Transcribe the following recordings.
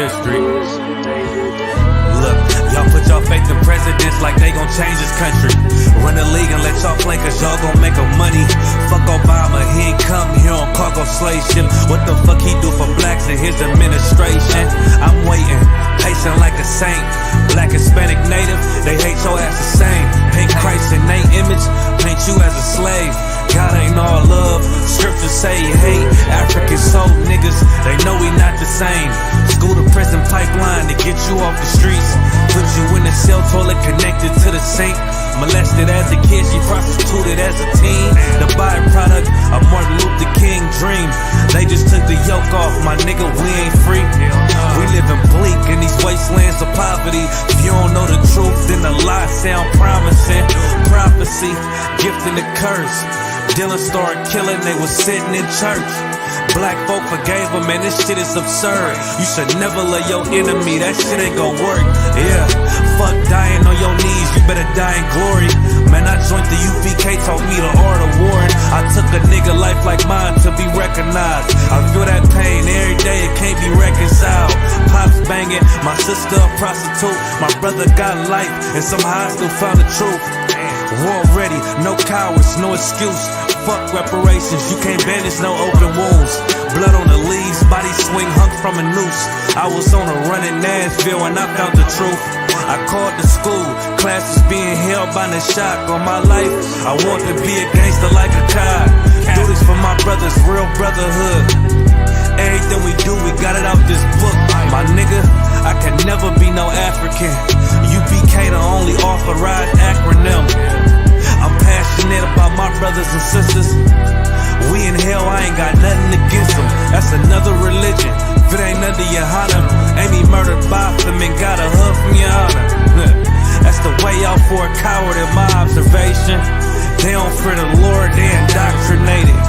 history. Look, y'all put y'all faith in presidents like they gon' change this country. Run the league and let y'all play cause y'all gon' make money. Fuck Obama, he ain't come here on cargo slave ship. What the fuck he do for blacks in his administration? I'm waiting, patient like a saint. Black, Hispanic, Native, they hate your ass the same. Paint Christ in they image, paint you as a slave. God ain't all love, scriptures say he hate. African soul niggas, they know we not the same. School to prison pipeline to get you off the streets. Put you in the cell toilet connected to the sink. Molested as a kid, she prostituted as a teen. The byproduct of Martin Luther King dream. They just took the yoke off, my nigga, we ain't free. We living bleak in these wastelands of poverty. If you don't know the truth, then the lies sound promising. Prophecy, gift and the curse. Dylan started killing, they was sitting in church. Black folk forgave him, man, this shit is absurd. You should never love your enemy, that shit ain't gon' work. Yeah, fuck dying on your knees, you better die in glory. Man, I joined the UPK, taught me the art of warring. I took a nigga life like mine to be recognized. I feel that pain every day, it can't be reconciled. Pops banging, my sister a prostitute. My brother got life, and somehow I still found the truth. War ready, no cowards, no excuse. Fuck reparations, you can't banish no open wounds. Blood on the leaves, body swing hung from a noose. I was on a run in Nashville and I found the truth. I called the school, classes being held by the shock on my life. I want to be a gangster like a cop. Do this for my brothers, real brotherhood. Everything we do, we got it out this book. My nigga, I can never be no African. UPK the only authorized acronym. I'm passionate about my brothers and sisters. We in hell, I ain't got nothing against them. That's another religion. If it ain't under your honor, Amy murdered Botham and got a hug from your honor. That's the way out for a coward in my observation. They don't fear the Lord, they indoctrinated.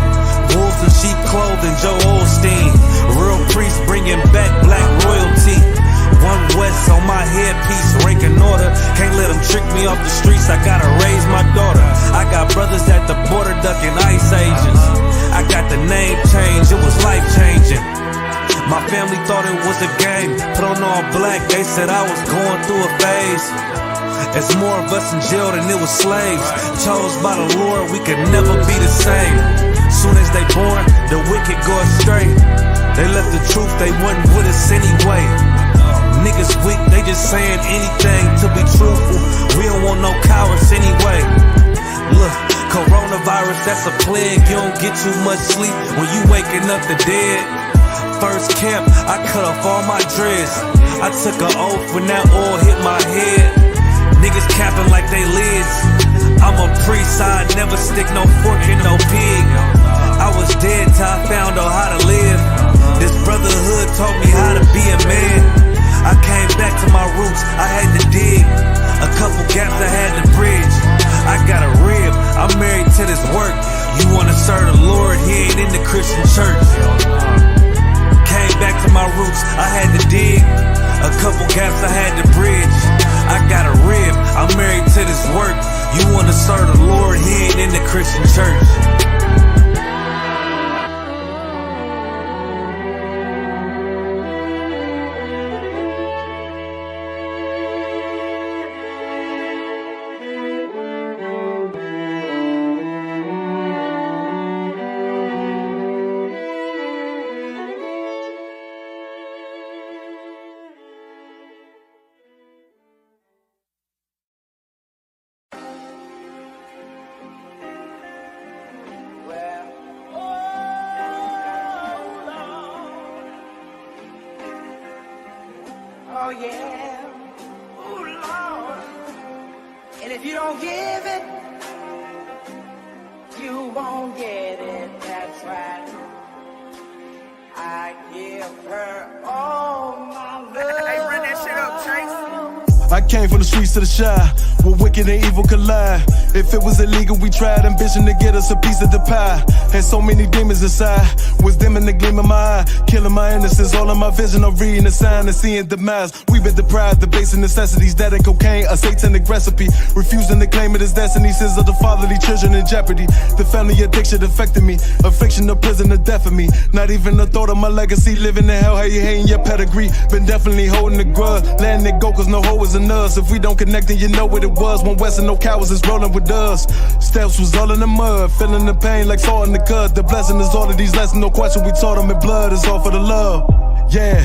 Wolves in sheep clothing, Joe Osteen. Real priests bringing back black royalty. One West on my headpiece, ranking order. Can't let them trick me off the streets, I gotta raise my daughter. I got brothers at the border ducking ICE agents. I got the name change, it was life changing. My family thought it was a game, put on all black, they said I was going through a phase. There's more of us in jail than it was slaves. Chose by the Lord, we could never be the same. Soon as they born, the wicked go astray. They left the truth, they wasn't with us anyway. Niggas weak, they just saying anything to be truthful. We don't want no cowards anyway. Look, coronavirus, that's a plague. You don't get too much sleep when you waking up the dead. First camp, I cut off all my dreads. I took an oath when that oil hit my head. Niggas capping like they lids. I'm a priest, I never stick no fork in no pig. I was dead till I found out how to live. This brotherhood taught me how to be a man. I came back to my roots, I had to dig. A couple gaps I had to bridge. I got a rib, I'm married to this work. You wanna serve the Lord, he ain't in the Christian church. Came back to my roots, I had to dig. A couple gaps I had to bridge. I got a rib, I'm married to this work. You wanna serve the Lord, he ain't in the Christian church. Oh yeah, oh Lord. And if you don't give it, you won't get it, that's right. I give her all my love. Hey, run that shit up, Chase. I came from the streets to the shy, where wicked and evil collide. If it was illegal, we tried ambition to get us a piece of the pie. Had so many demons inside, was dimming the gleam of my eye, killing my innocence. All of my vision of reading the sign and seeing demise. We've been deprived of basic necessities, that and cocaine, a satanic recipe. Refusing to claim it as destiny, sins of the fatherly children in jeopardy. The family addiction affected me, affliction of prison, the death of me. Not even the thought of my legacy, living in hell, how you hating your pedigree. Been definitely holding the grudge, letting it go cause no hoe is in us. If we don't connect then you know what it was. One West and no cowards is rolling with us. Steps was all in the mud, feeling the pain like salt in the cut. The blessing is all of these lessons, no question we taught them in blood. It's all for the love, yeah.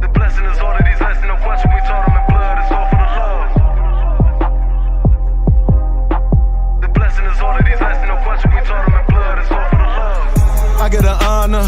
The blessing is all of these lessons, no question we taught them in blood. It's all for the love. The blessing is all of these lessons, no question we taught them in blood. It's all for the love. I get an honor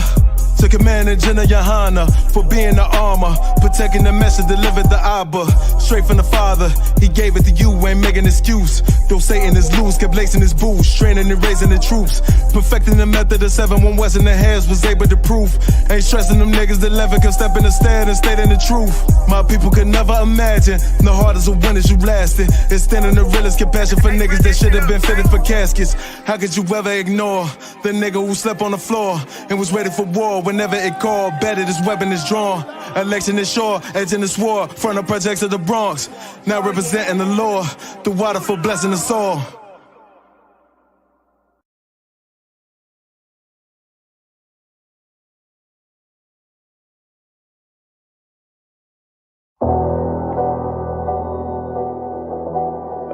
to command and Jenna Johanna for being the armor, protecting the message, delivered the Abba. Straight from the Father, He gave it to you, ain't making excuse. Though Satan is loose, kept lacing his boots, training and raising the troops. Perfecting the method of 7, one West in the hands was able to prove. Ain't stressing them niggas that never can step in the stand and stating the truth. My people could never imagine the hardest of winners you lasted. Extending the realest compassion for niggas that should have been fitted for caskets. How could you ever ignore the nigga who slept on the floor and was ready for war? Whenever it called, better this weapon is drawn. Election is sure, edging this war, front of projects of the Bronx. Now representing the Lord, the water for blessing us all.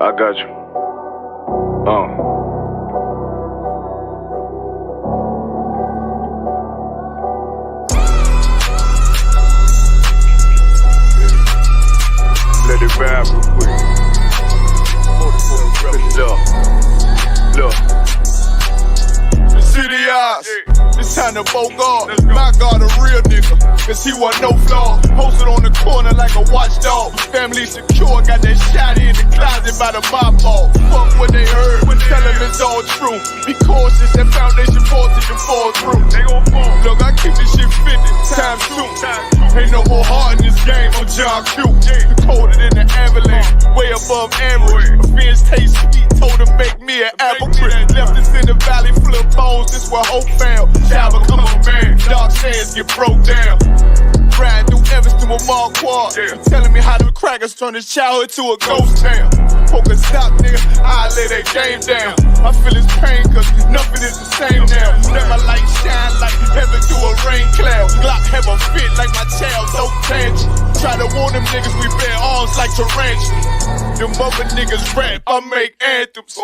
I got you. Let it ride real quick. Look. The city eyes. It's time to Bogart. My God, a real nigga. Cause he wasn't no flaw. Posted on the corner like a watchdog. Family secure, got that shot in the closet by the mob ball. Fuck what they heard, tell them it's all true. Be cautious, that foundation voltage and fall through. They gon' fall. Look, I keep this shit 50 times 2. Ain't no more heart in this game, I'm John Q. The colder than the avalanche, way above average. A fiend's taste sweet, told him make me an apple crisp. Left us in the valley full of bones, this where hope found. Java, come on, man. Dark sands get broke down. Riding through Evanston with Mark Quad. Telling me how them crackers turn his childhood to a ghost town. Poker stop, nigga, I lay that game down. I feel his pain, cause nothing is the same now. Let my light shine like heaven through a rain cloud. Glock have a fit like my child, no tangent. Try to warn them niggas, we bear arms like tarantulas. Them other niggas rap, I make anthems.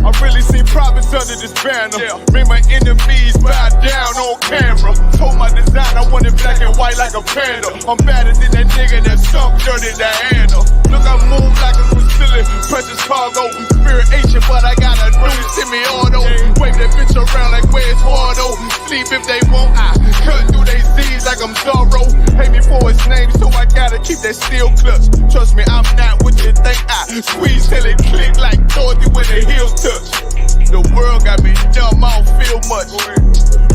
I really see profits under this banner. Made my enemies bow down on camera. Told my design I wanted black and white like a panda. I'm better than that nigga that sunk dirty Diana. Look, I move like a Brazilian, precious cargo. Spirit ancient, but I got a new semi-auto. Wave that bitch around like where's Waldo. Sleep if they won't, I cut through they Z's like I'm Zorro. Hate me for his name, so I gotta keep that steel clutch. Trust me, I'm not what you think. I squeeze till it click like Dorothy when the heels touch. The world got me dumb, I don't feel much.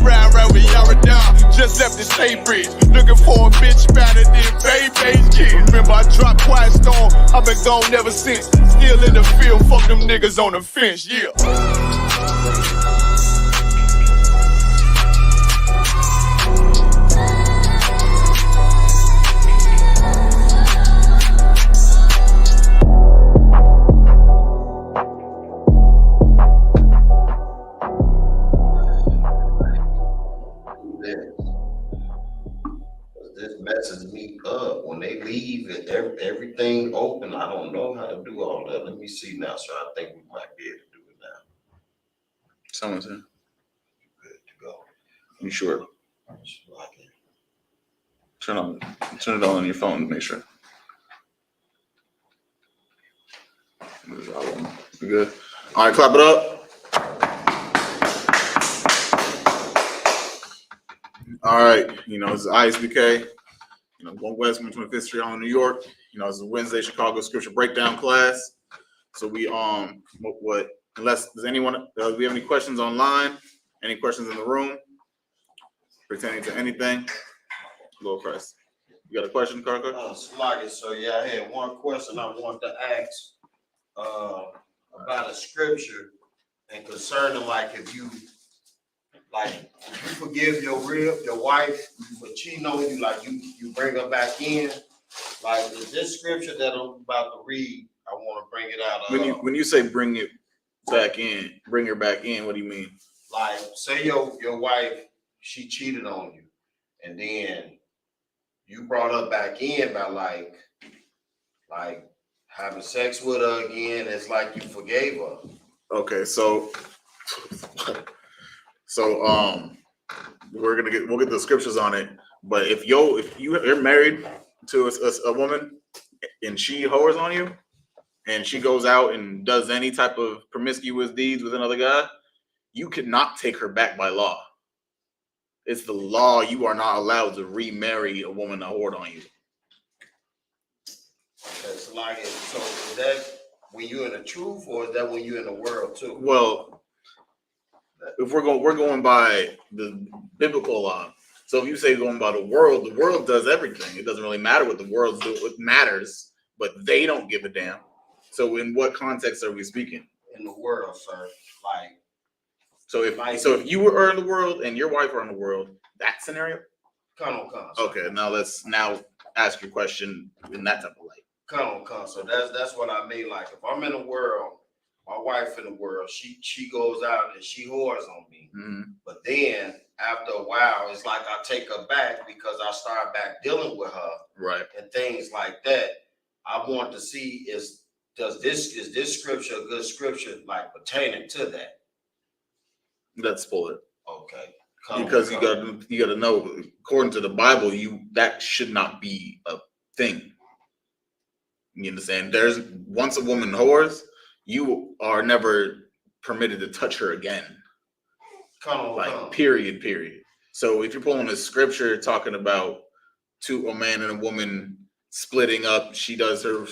Ride around with Yaradon, just left the state bridge. Looking for a bitch better than Baby's kid. Remember I dropped Quiet Storm, I've been gone never since. Still in the field, fuck them niggas on the fence, yeah. This messes me up when they leave and everything open. I don't know how to do all that. Let me see now. So I think we might be able to do it now. Someone said, Good to go. you sure? So I can. Turn it on your phone to make sure. We good? All right, clap it up. All right, it's Isupk, One West, 125th Street, on New York. It's a Wednesday Chicago scripture breakdown class. So we unless does anyone we have any questions online? Any questions in the room pertaining to anything? Lord Christ. You got a question, Carter? Sluggy. So yeah, I had one question I wanted to ask about a scripture and concerning like if you forgive your wife for cheating on you, like you bring her back in. Like is this scripture that I'm about to read, I want to bring it out. When you say bring her back in, what do you mean? Like say your wife, she cheated on you, and then you brought her back in by like having sex with her again. It's like you forgave her. Okay, so we'll get the scriptures on it. But if you're married to a woman and she whores on you, and she goes out and does any type of promiscuous deeds with another guy, you cannot take her back by law. It's the law. You are not allowed to remarry a woman that whored on you. Okay, so is that when you're in the truth, or is that when you're in the world too? Well, if we're going by the biblical law. So if you say going by the world does everything. It doesn't really matter what the world's doing. It matters, but they don't give a damn. So in what context are we speaking? In the world, sir. So if you were in the world and your wife were in the world, that scenario? Come. Okay, now let's ask your question in that type of light. Come. So that's what I mean. Like if I'm in the world, my wife in the world, she goes out and she whores on me. Mm-hmm. But then after a while, it's like I take her back because I start back dealing with her, right, and things like that. I want to see is this scripture a good scripture like pertaining to that? Let's pull it. Okay. Because you got to know, according to the Bible, that should not be a thing. You understand? Once a woman whores, you are never permitted to touch her again. Period. So if you're pulling a scripture talking about a man and a woman splitting up, she does her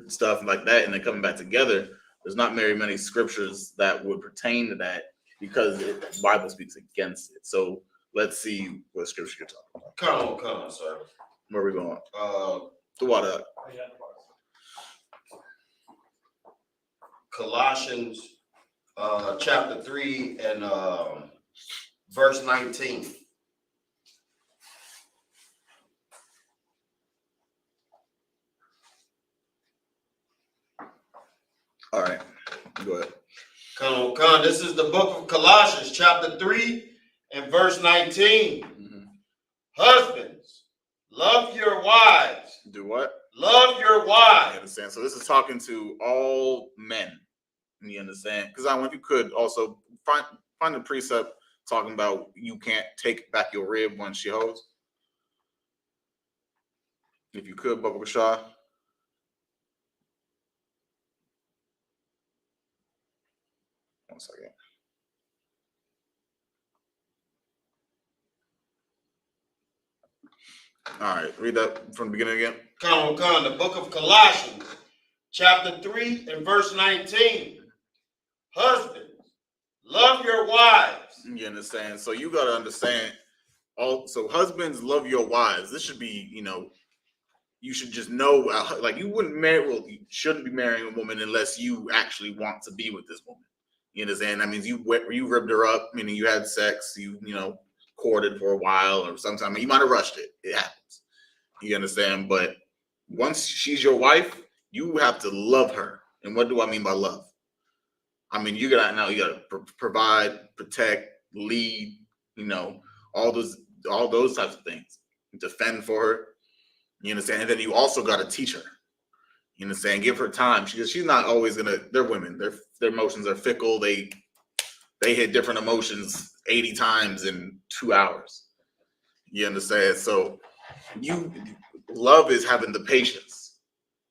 stuff like that, and then coming back together, there's not very many scriptures that would pertain to that, because the Bible speaks against it. So let's see what scripture you're talking about. Come on, sir. Where are we going? The water. Colossians chapter 3 and verse 19. All right, go ahead. Come. This is the book of Colossians, chapter 3 and verse 19. Mm-hmm. Husbands, love your wives. Do what? Love your wives. You understand? So this is talking to all men. You understand? Because I want you could also find a precept talking about you can't take back your rib when she hoes. If you could, Baba Shah. One second. All right, read that from the beginning again. Come. The book of Colossians, chapter 3 and verse 19. Husbands, love your wives. You understand? So you got to understand. Also, husbands, love your wives. This should be, you should just know, like you shouldn't be marrying a woman unless you actually want to be with this woman. You understand? That means you ribbed her up, meaning you had sex, you courted for a while, or sometime you might have rushed it. It happens. You understand? But once she's your wife, you have to love her. And what do I mean by love? I mean, you gotta provide, protect, lead, all those types of things. Defend for her. You understand? And then you also got to teach her. You understand? Give her time. She's not always they're women. Their emotions are fickle. They hit different emotions 80 times in 2 hours. You understand? So love is having the patience.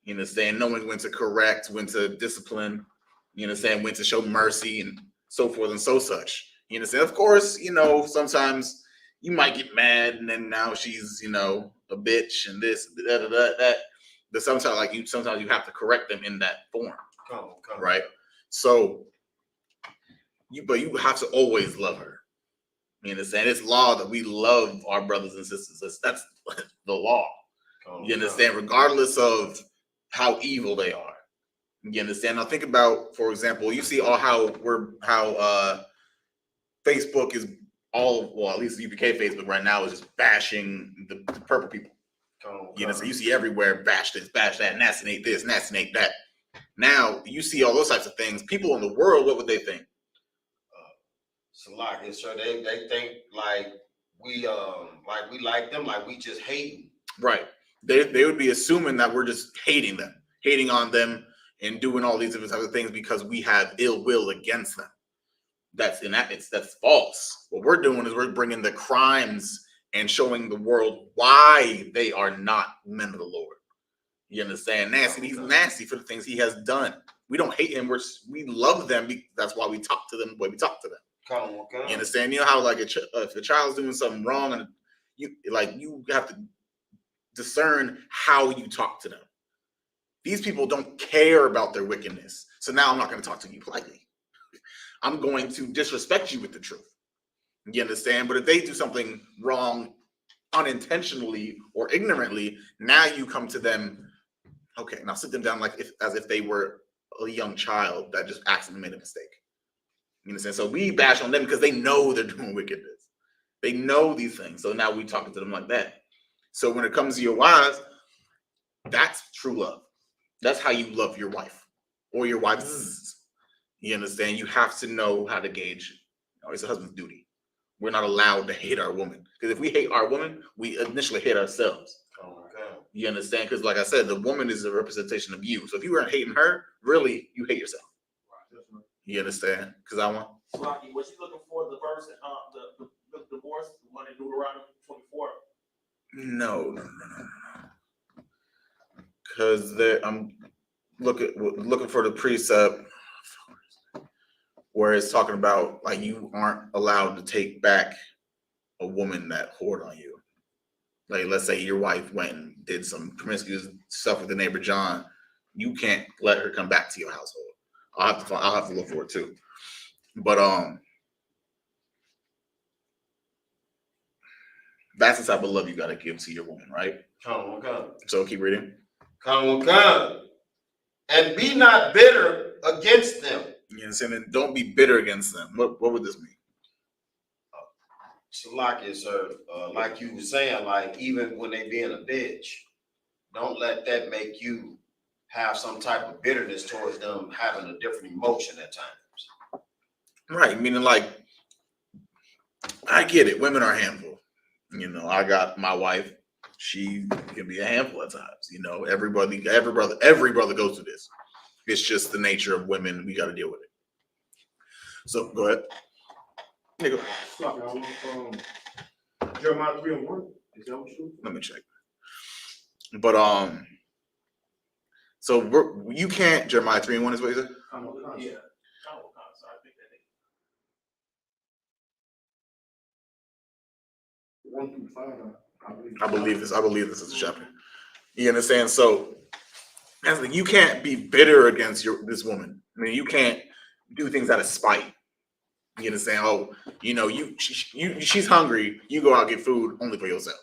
You understand? Knowing when to correct, when to discipline. You understand? When to show mercy and so forth and so such. You understand? Of course, sometimes you might get mad, and then now she's, a bitch and this, that. But sometimes you have to correct them in that form. Come. Right? So, but you have to always love her. You understand? It's law that we love our brothers and sisters. That's the law. You understand? Regardless of how evil they are. You understand? Now think about, for example, you see how Facebook is at least UPK Facebook right now is just bashing the purple people. You know, so you see everywhere bash this, bash that, assassinate this, assassinate that. Now you see all those types of things. People in the world, what would they think? So they think like we like them, like we just hate them. Right. They would be assuming that we're just hating them, hating on them, and doing all these different types of things because we have ill will against them. That's false. What we're doing is we're bringing the crimes and showing the world why they are not men of the Lord. You understand? Nasty. He's nasty for the things he has done. We don't hate him. We love them. That's why we talk to them the way we talk to them. You understand? You know how like if a child's doing something wrong and you have to discern how you talk to them. These people don't care about their wickedness. So now I'm not going to talk to you politely. I'm going to disrespect you with the truth. You understand? But if they do something wrong unintentionally or ignorantly, now you come to them, okay, now sit them down as if they were a young child that just accidentally made a mistake. You understand? So we bash on them because they know they're doing wickedness. They know these things. So now we talking to them like that. So when it comes to your wives, that's true love. That's how you love your wife or your wives. You understand? You have to know how to gauge. It's a husband's duty. We're not allowed to hate our woman. Because if we hate our woman, we initially hate ourselves. You understand? Because like I said, the woman is a representation of you. So if you weren't hating her, really, you hate yourself. You understand? Because I want. Rocky, was you looking for the verse in the divorce, the one in Deuteronomy 24? No. Because I'm looking for the precept where it's talking about like you aren't allowed to take back a woman that whored on you. Like let's say your wife went and did some promiscuous stuff with the neighbor John, you can't let her come back to your household. I'll have to look for it too. But that's the type of love you gotta give to your woman, right? So keep reading. And be not bitter against them. You understand? And don't be bitter against them. What would this mean? Salaki, sir, like you were saying, like even when they being a bitch, don't let that make you have some type of bitterness towards them having a different emotion at times. Right, meaning like, I get it. Women are a handful. You know, I got my wife. She can be a handful at times. You know, every brother goes through this. It's just the nature of women. We got to deal with it. So go ahead. Nigga. Jeremiah 3:1. Is that what you? Let me check. But so you can't. Jeremiah 3:1 is what you said. Yeah. I believe this is a chapter. You understand? So you can't be bitter against this woman. I mean, you can't do things out of spite. You understand? Oh, you know, she's hungry. You go out and get food only for yourself.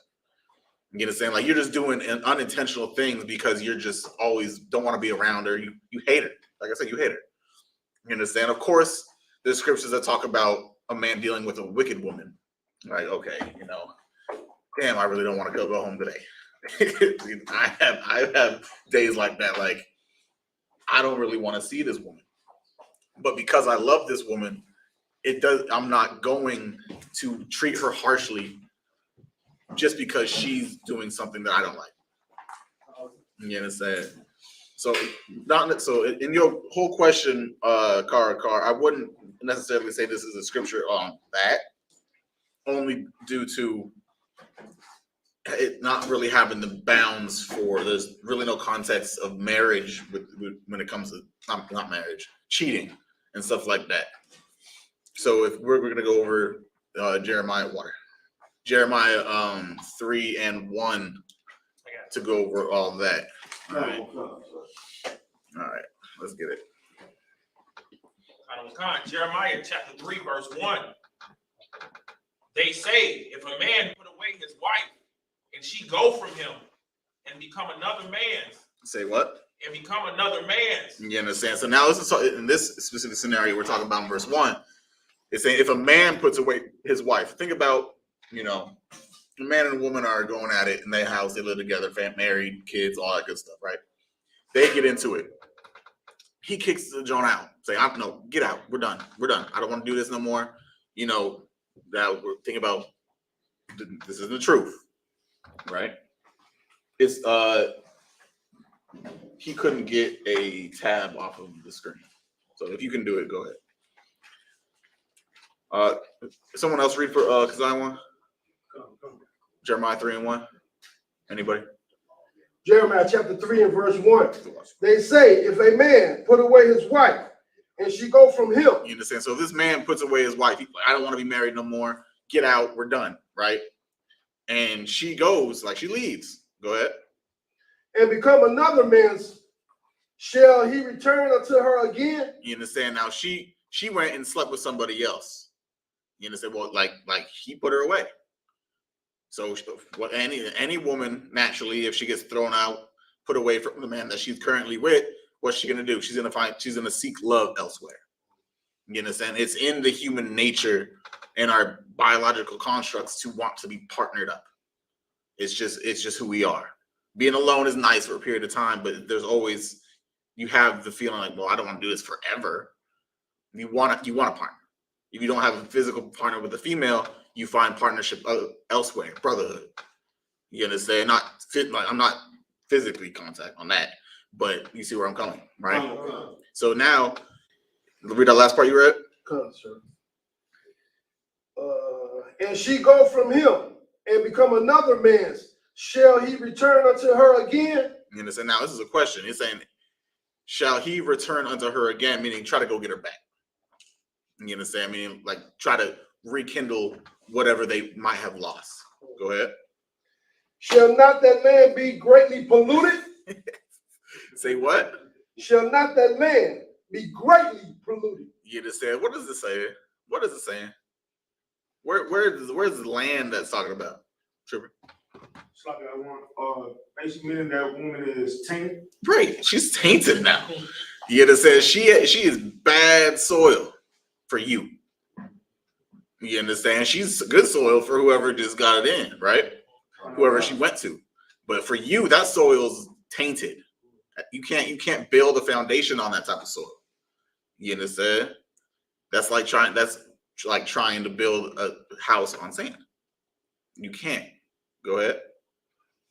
You understand? Like you're just doing unintentional things because you're just always don't want to be around her. You hate her. Like I said, you hate her. You understand? Of course, there's scriptures that talk about a man dealing with a wicked woman. Like, okay, you know, damn, I really don't want to go home today. I have days like that. Like, I don't really want to see this woman, but because I love this woman, I'm not going to treat her harshly just because she's doing something that I don't like. You understand? So in your whole question, Car, I wouldn't necessarily say this is a scripture on that, only due to it not really having the bounds for there's really no context of marriage when it comes to not marriage, cheating and stuff like that. So if we're gonna go over Jeremiah 3:1 to go over all that. All right, let's get it. Jeremiah chapter 3, verse 1. They say, if a man put away his wife and she go from him and become another man's. Say what? And become another man's. You understand? So now this is in this specific scenario we're talking about in verse 1. It's saying if a man puts away his wife, think about, you know, a man and a woman are going at it in their house, they live together, married, kids, all that good stuff, right? They get into it. He kicks the John out. Say, no, get out. We're done. We're done. I don't want to do this no more. You know, that we're thinking about this is the truth, right? It's he couldn't get a tab off of the screen. So if you can do it, go ahead. Someone else read for Kazaiwan? Jeremiah 3:1. Anybody? Jeremiah chapter 3 and verse 1. They say, if a man put away his wife and she go from him. You understand? So if this man puts away his wife, he's like, I don't want to be married no more. Get out. We're done. Right? And she goes, like she leaves. Go ahead. And become another man's, shall he return unto her again? You understand? Now she went and slept with somebody else. You understand? Well, like he put her away. So what any woman naturally, if she gets thrown out, put away from the man that she's currently with, what's she gonna do? She's gonna seek love elsewhere. You understand? It's in the human nature and our biological constructs to want to be partnered up. It's just who we are. Being alone is nice for a period of time, but there's always, you have the feeling like, well, I don't want to do this forever. You want a partner. If you don't have a physical partner with a female, you find partnership elsewhere, brotherhood. You understand? I'm not physically contact on that, but you see where I'm coming, right? So now, read that last part you read. And she go from him and become another man's. Shall he return unto her again? You understand? Now this is a question. It's saying, shall he return unto her again? Meaning, try to go get her back. You understand? Meaning, like try to rekindle whatever they might have lost. Go ahead. Shall not that man be greatly polluted? Say what? Shall not that man be greatly polluted? You understand? What does it say? What is it saying? Where's the land that's talking about? Tripper. It's like I want, basically meaning that woman is tainted. Right, she's tainted now. You understand? She is bad soil for you. You understand? She's good soil for whoever just got it in, right? Whoever she went to. But for you, that soil's tainted. You can't build a foundation on that type of soil. You understand? That's like trying to build a house on sand. You can't. Go ahead.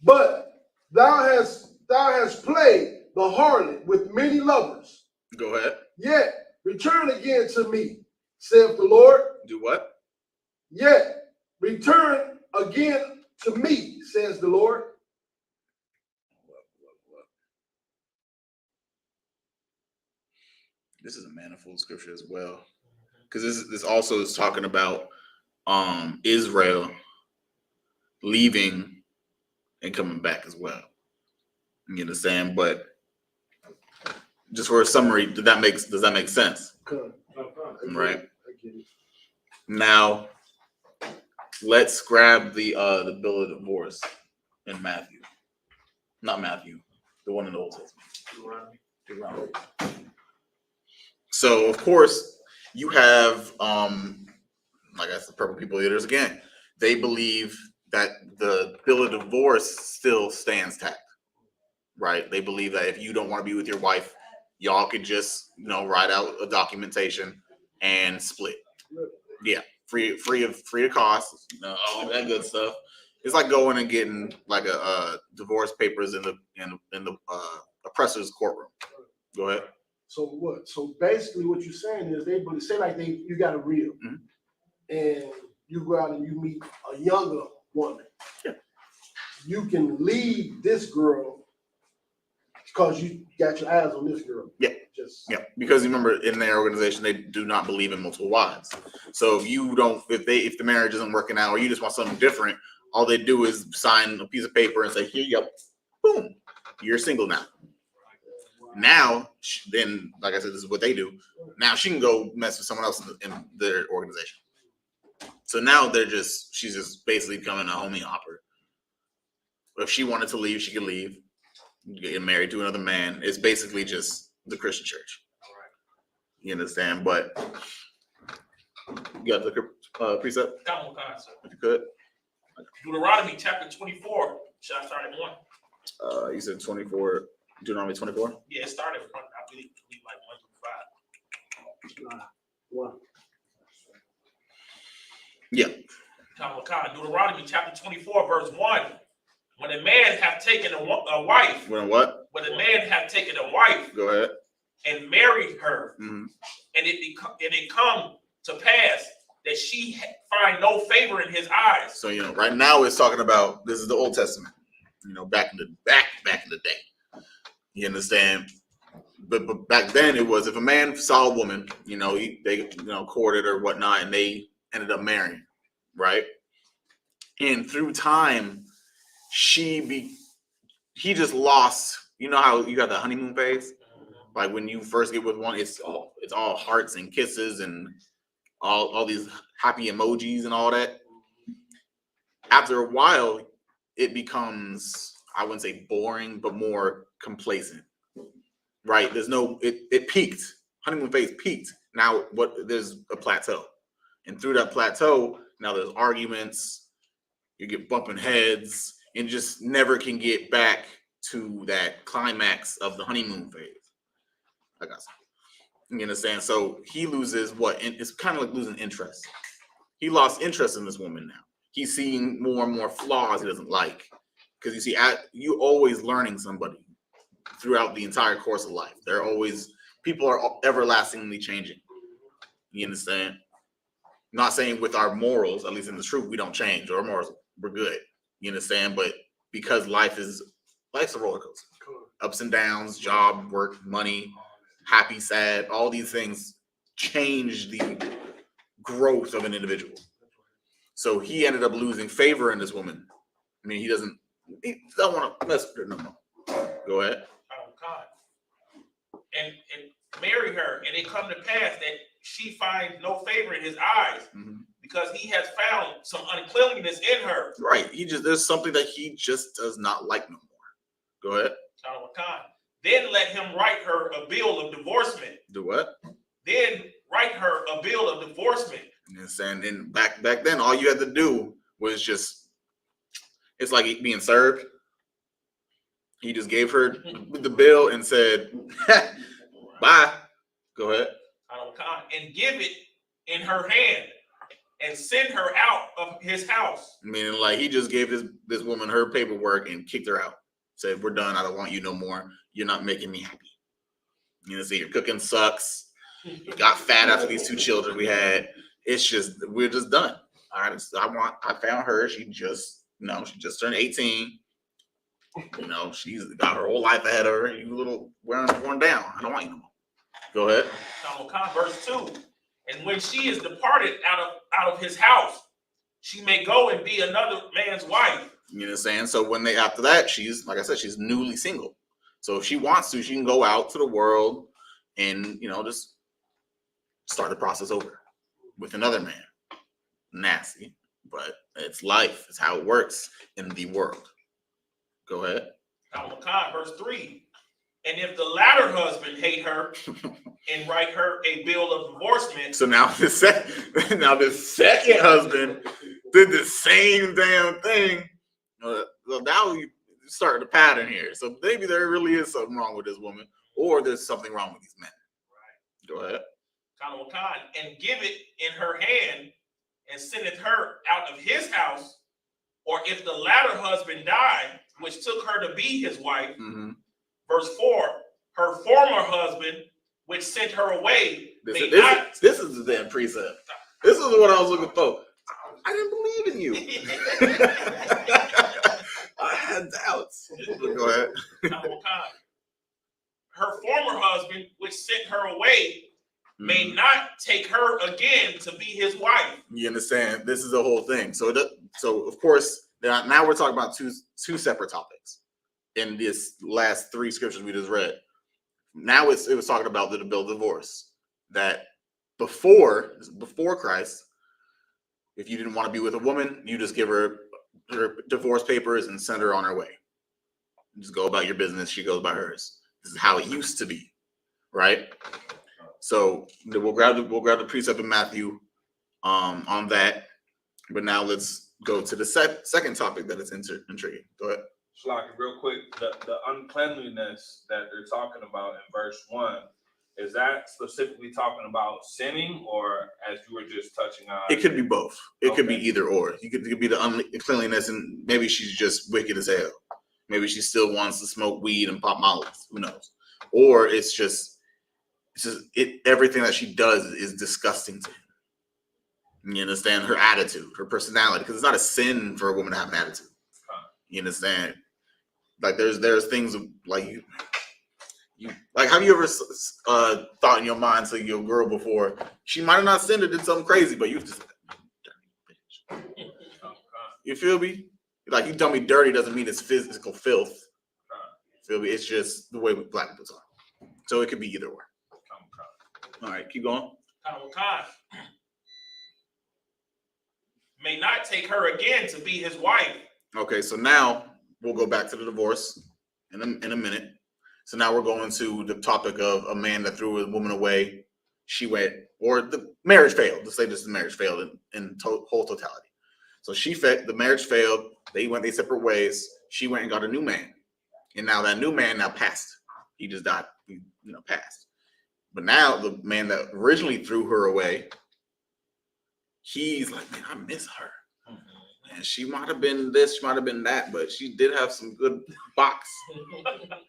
But thou hast played the harlot with many lovers. Go ahead. Yet return again to me, saith the Lord. Do what? Yet return again to me, says the Lord. This is a manifold scripture as well, because this also is talking about Israel leaving and coming back as well. You understand? But just for a summary, does that make sense? Right. I get it. Now, let's grab the bill of divorce in Matthew. Not Matthew, the one in the Old Testament. Deuteronomy. So, of course, you have, like I said, Purple People Eaters again. They believe that the bill of divorce still stands tact, right? They believe that if you don't want to be with your wife, y'all could just, write out a documentation and split. Yeah, free of cost, all that good stuff. It's like going and getting like a divorce papers in the oppressor's courtroom. Go ahead. So what? So basically, what you're saying is they say like you got a reel, and you go out and you meet a younger woman. Yeah. You can leave this girl because you got your eyes on this girl. Yeah. Yeah, because remember in their organization they do not believe in multiple wives. So if the marriage isn't working out or you just want something different, all they do is sign a piece of paper and say, here you go, boom, you're single now. Now, then, like I said, this is what they do. Now she can go mess with someone else in their organization. So now she's just basically becoming a homie hopper. If she wanted to leave, she could leave. Get married to another man. It's basically just the Christian church. You understand? But you got the precept? Come on, God, sir. If you could. Deuteronomy chapter 24. Should I start at 1? You said 24, Deuteronomy 24? Yeah, it started from, I believe like 1 through 5. Wow. Yeah. Deuteronomy chapter 24, verse 1. When a man have taken a wife, When what? when a man have taken a wife Go ahead. and married her, Mm-hmm. and it come to pass that she find no favor in his eyes. So right now it's talking about, this is the Old Testament. Back in the day. You understand? But back then it was, if a man saw a woman, they courted or whatnot, and they ended up marrying, right? And through time, he just lost. You know how you got the honeymoon phase? Like when you first get with one, it's all hearts and kisses and all these happy emojis and all that. After a while, it becomes, I wouldn't say boring, but more complacent. Right? It peaked. Honeymoon phase peaked. Now there's a plateau. And through that plateau, now there's arguments, you get bumping heads, and just never can get back to that climax of the honeymoon phase. I got some. You understand? So he loses it's kind of like losing interest. He lost interest in this woman now. He's seeing more and more flaws he doesn't like. Because you see, you always learning somebody throughout the entire course of life. People are everlastingly changing. You understand? Not saying with our morals, at least in the truth, we don't change. Our morals, we're good. You understand? But because life's a roller coaster. Ups and downs, job, work, money, happy, sad, all these things change the growth of an individual. So he ended up losing favor in this woman. I mean, he doesn't want to mess with her no more. Go ahead. Oh God. And marry her, and it come to pass that she finds no favor in his eyes, because he has found some uncleanliness in her. Right. There's something that he just does not like no more. Go ahead. Then let him write her a bill of divorcement. Do what? Then write her a bill of divorcement. Yes, and then back then, all you had to do was it's like being served. He just gave her the bill and said, bye. Go ahead. And give it in her hand and send her out of his house. Meaning, like, he just gave this woman her paperwork and kicked her out. Said, we're done. I don't want you no more. You're not making me happy. See, your cooking sucks. You got fat after these 2 children we had. We're just done. All right. I found her. She just turned 18. She's got her whole life ahead of her. You little worn down. I don't want you no more. Go ahead. Verse 2. And when she is departed out of his house, she may go and be another man's wife. You know what I'm saying? So after that, she's, like I said, she's newly single. So if she wants to, she can go out to the world and, just start the process over with another man. Nasty, but it's life. It's how it works in the world. Go ahead. Verse 3. And if the latter husband hate her and write her a bill of divorcement. So now the second husband did the same damn thing. So now you start the pattern here. So maybe there really is something wrong with this woman, or there's something wrong with these men. Right. Go ahead. And give it in her hand and sendeth her out of his house, or if the latter husband die, which took her to be his wife. Verse 4, her former husband, which sent her away, this is the damn precept. This is what I was looking for. I didn't believe in you. I had doubts. Go ahead. Her former husband, which sent her away, may not take her again to be his wife. You understand? This is the whole thing. So of course, now we're talking about two separate topics in this last 3 scriptures we just read. Now it was talking about the bill of divorce. That before Christ, if you didn't want to be with a woman, you just give her her divorce papers and send her on her way. Just go about your business. She goes by hers. This is how it used to be, right? So we'll grab the precept in Matthew on that. But now let's go to the second topic that is intriguing. Go ahead. Shlaki, real quick, the uncleanliness that they're talking about in verse 1, is that specifically talking about sinning, or as you were just touching on? It could be both. It could be Okay. either or. It could be the uncleanliness, and maybe she's just wicked as hell. Maybe she still wants to smoke weed and pop mollies. Who knows? Or it's just everything that she does is disgusting to him. You understand? Her attitude, her personality, because it's not a sin for a woman to have an attitude. You understand? Like there's things like you like, have you ever thought in your mind to your girl before, she might have not sinned or did something crazy, but you just dirty bitch. You feel me? Like, you tell me dirty doesn't mean it's physical filth. Feel me? It's just the way black people talk. So it could be either or. All right, keep going. May not take her again to be his wife. Okay, so now we'll go back to the divorce in a minute. So now we're going to the topic of a man that threw a woman away. She went, or the marriage failed. Let's say this is marriage failed in whole totality. So the marriage failed. They went their separate ways. She went and got a new man, and now that new man now passed. He just died. He, passed. But now the man that originally threw her away, he's like, man, I miss her. And she might have been this, she might have been that, but she did have some good box.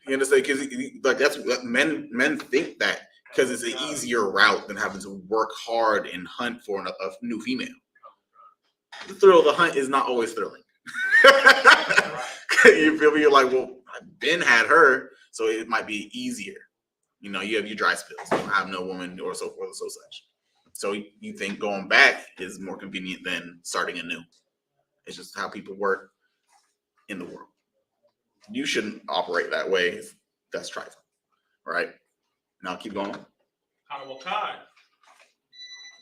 You understand? Because like that's what men think, that because it's an easier route than having to work hard and hunt for a new female. The thrill of the hunt is not always thrilling. You feel me? You're like, well, I've been had her, so it might be easier. You have your dry spills. You don't have no woman or so forth or so such. So you think going back is more convenient than starting anew. It's just how people work in the world. You shouldn't operate that way. That's trifling, right? Now keep going.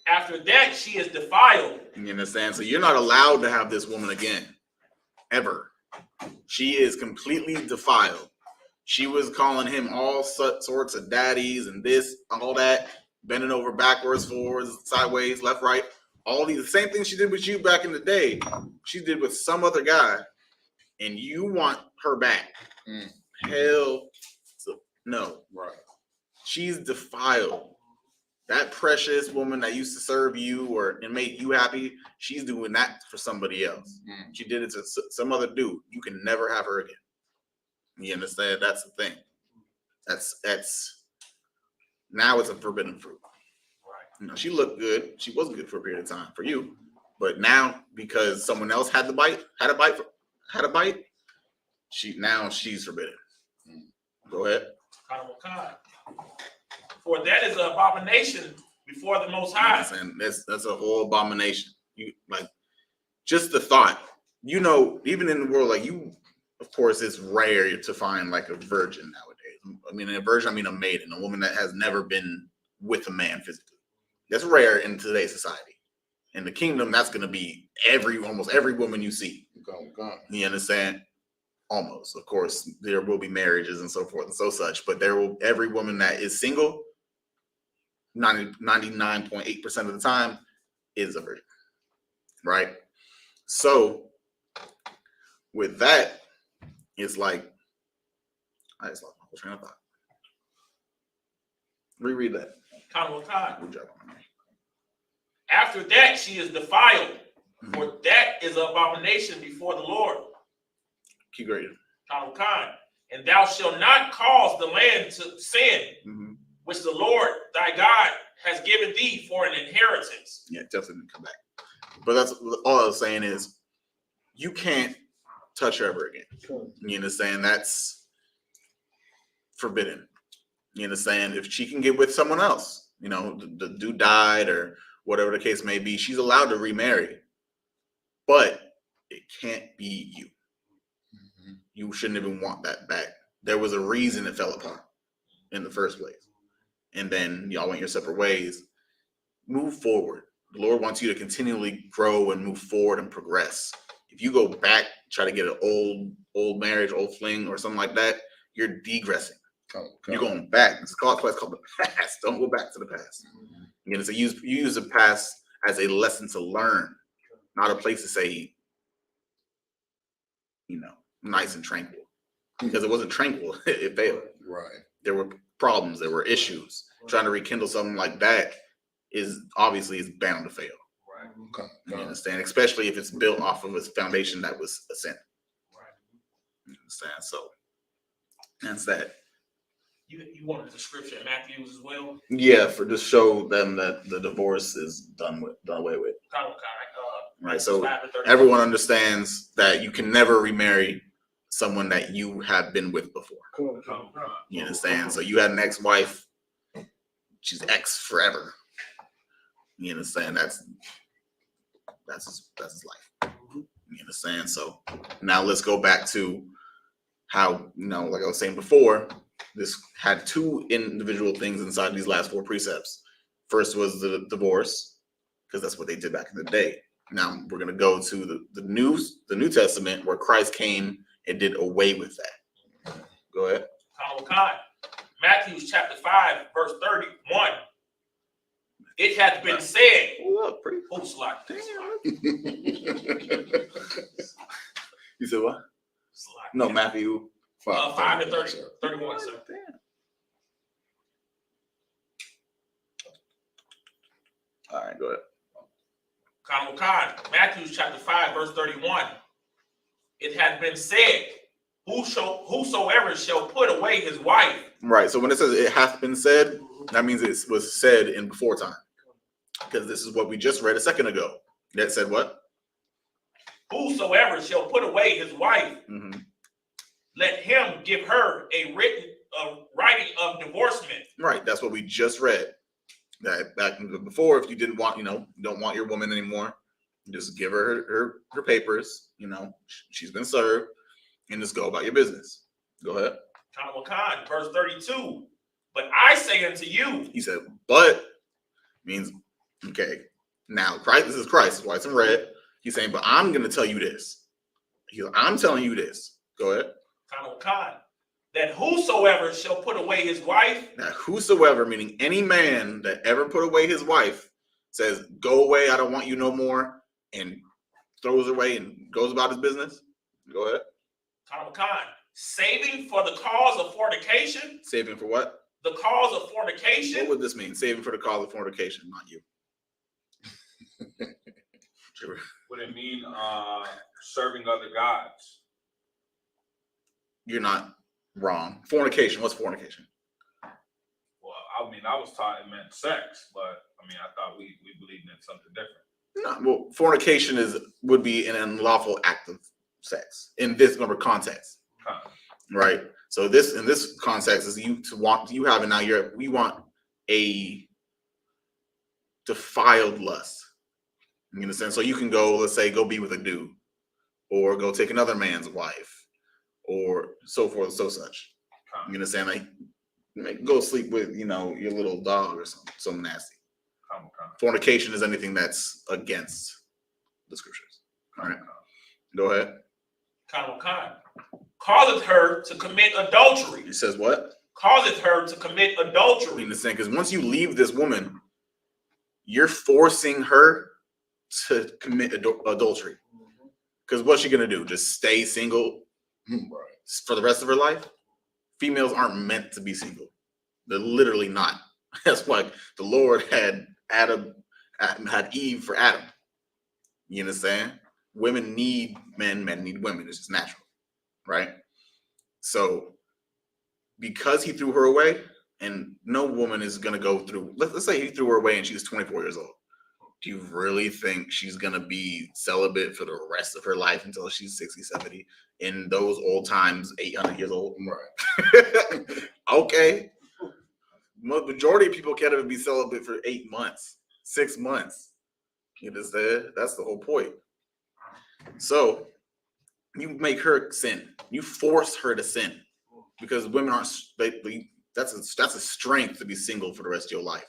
After that, she is defiled. You understand? So you're not allowed to have this woman again, ever. She is completely defiled. She was calling him all sorts of daddies and this, all that, bending over backwards, forwards, sideways, left, right. All these, the same things she did with you back in the day, she did with some other guy, and you want her back. Hell no. Right. She's defiled. That precious woman that used to serve you and make you happy, she's doing that for somebody else. She did it to some other dude. You can never have her again. You understand? That's the thing. That's now it's a forbidden fruit. Right. She looked good. She was good for a period of time for you, but now because someone else had a bite, she's forbidden. Go ahead. For that is an abomination before the Most High. And that's a whole abomination. You like just the thought. Even in the world, like you, of course, it's rare to find like a virgin nowadays. I mean, a virgin, I mean a maiden, a woman that has never been with a man physically. That's rare in today's society. In the kingdom, that's going to be almost every woman you see. You understand? Almost. Of course, there will be marriages and so forth and so such, but every woman that is single, 99.8% of the time, is a virgin. Right? So, with that, it's like, I just lost my whole train of thought. Reread that. After that, she is defiled, for that is an abomination before the Lord. Keep reading. And thou shalt not cause the land to sin, which the Lord thy God has given thee for an inheritance. Yeah, definitely come back. But that's all I was saying is you can't touch her ever again. You understand? That's forbidden. You understand? If she can get with someone else, the dude died or whatever the case may be, she's allowed to remarry. But it can't be you. You shouldn't even want that back. There was a reason it fell apart in the first place. And then y'all went your separate ways. Move forward. The Lord wants you to continually grow and move forward and progress. If you go back, try to get an old marriage, old fling, or something like that, you're degressing. You're going back. It's called the past. Don't go back to the past. You know, so you use the past as a lesson to learn, not a place to say, you know, nice and tranquil. Because it wasn't tranquil. It failed. Right. There were problems. There were issues. Trying to rekindle something like that is bound to fail. Right. Okay. You understand? Especially if it's built off of a foundation that was a sin. Right. You understand? So that's that. You wanted the scripture in Matthews as well? Yeah, for to show them that the divorce is done away with. Right. So everyone understands that you can never remarry someone that you have been with before. You understand? So you had an ex-wife, she's ex forever. You understand? That's his life. You understand? So now let's go back to how, you know, like I was saying before, this had two individual things inside these last 4 precepts. First was the divorce, because that's what they did back in the day. Now we're going to go to the New Testament, where Christ came and did away with that. Go ahead. Matthew chapter 5, verse 31. It hath been said. You said what? No, Matthew 5 to 31, sir. All right, go ahead. Matthew chapter 5, verse 31. It hath been said, whosoever shall put away his wife. Right. So when it says it hath been said, that means it was said in before time. Because this is what we just read a second ago. That said what? Whosoever shall put away his wife, let him give her a writing of divorcement. Right. That's what we just read. That back before, if you didn't want, you know, don't want your woman anymore, just give her her papers. You know, she's been served, and just go about your business. Go ahead. Verse 32. But I say unto you. He said, but means, okay, now Christ, this is Christ, that's why it's in red. He's saying, but I'm going to tell you this. I'm telling you this. Go ahead. That whosoever shall put away his wife. Now, whosoever, meaning any man that ever put away his wife, says, go away, I don't want you no more, and throws away and goes about his business. Go ahead. Saving for the cause of fornication. Saving for what? The cause of fornication. What would this mean? Saving for the cause of fornication, not you. Would it mean serving other gods? You're not wrong. Fornication. What's fornication? Well, I mean, I was taught it meant sex, but I mean, I thought we believed in something different. No, well, fornication would be an unlawful act of sex in this number context, right? So in this context is you have it now. We want a defiled lust. You understand? So you can go, let's say, go be with a dude, or go take another man's wife, or so forth and so such. You understand? Like go sleep with, you know, your little dog or something nasty. Fornication is anything that's against the scriptures. All right. Go ahead. Causeth her to commit adultery. He says what? Causeth her to commit adultery. You understand? Because once you leave this woman, you're forcing her to commit adultery. Because what's she gonna do? Just stay single for the rest of her life? Females aren't meant to be single. They're literally not. That's why the Lord had Eve for Adam. You understand? Women need men, men need women. It's just natural, right? So because he threw her away, and no woman is gonna go through, let's say he threw her away and she's 24 years old. Do you really think she's going to be celibate for the rest of her life until she's 60, 70? In those old times, 800 years old? Right. Okay. Majority of people can't even be celibate for 8 months, 6 months. You understand? That's the whole point. So you make her sin. You force her to sin because women aren't, that's a strength to be single for the rest of your life.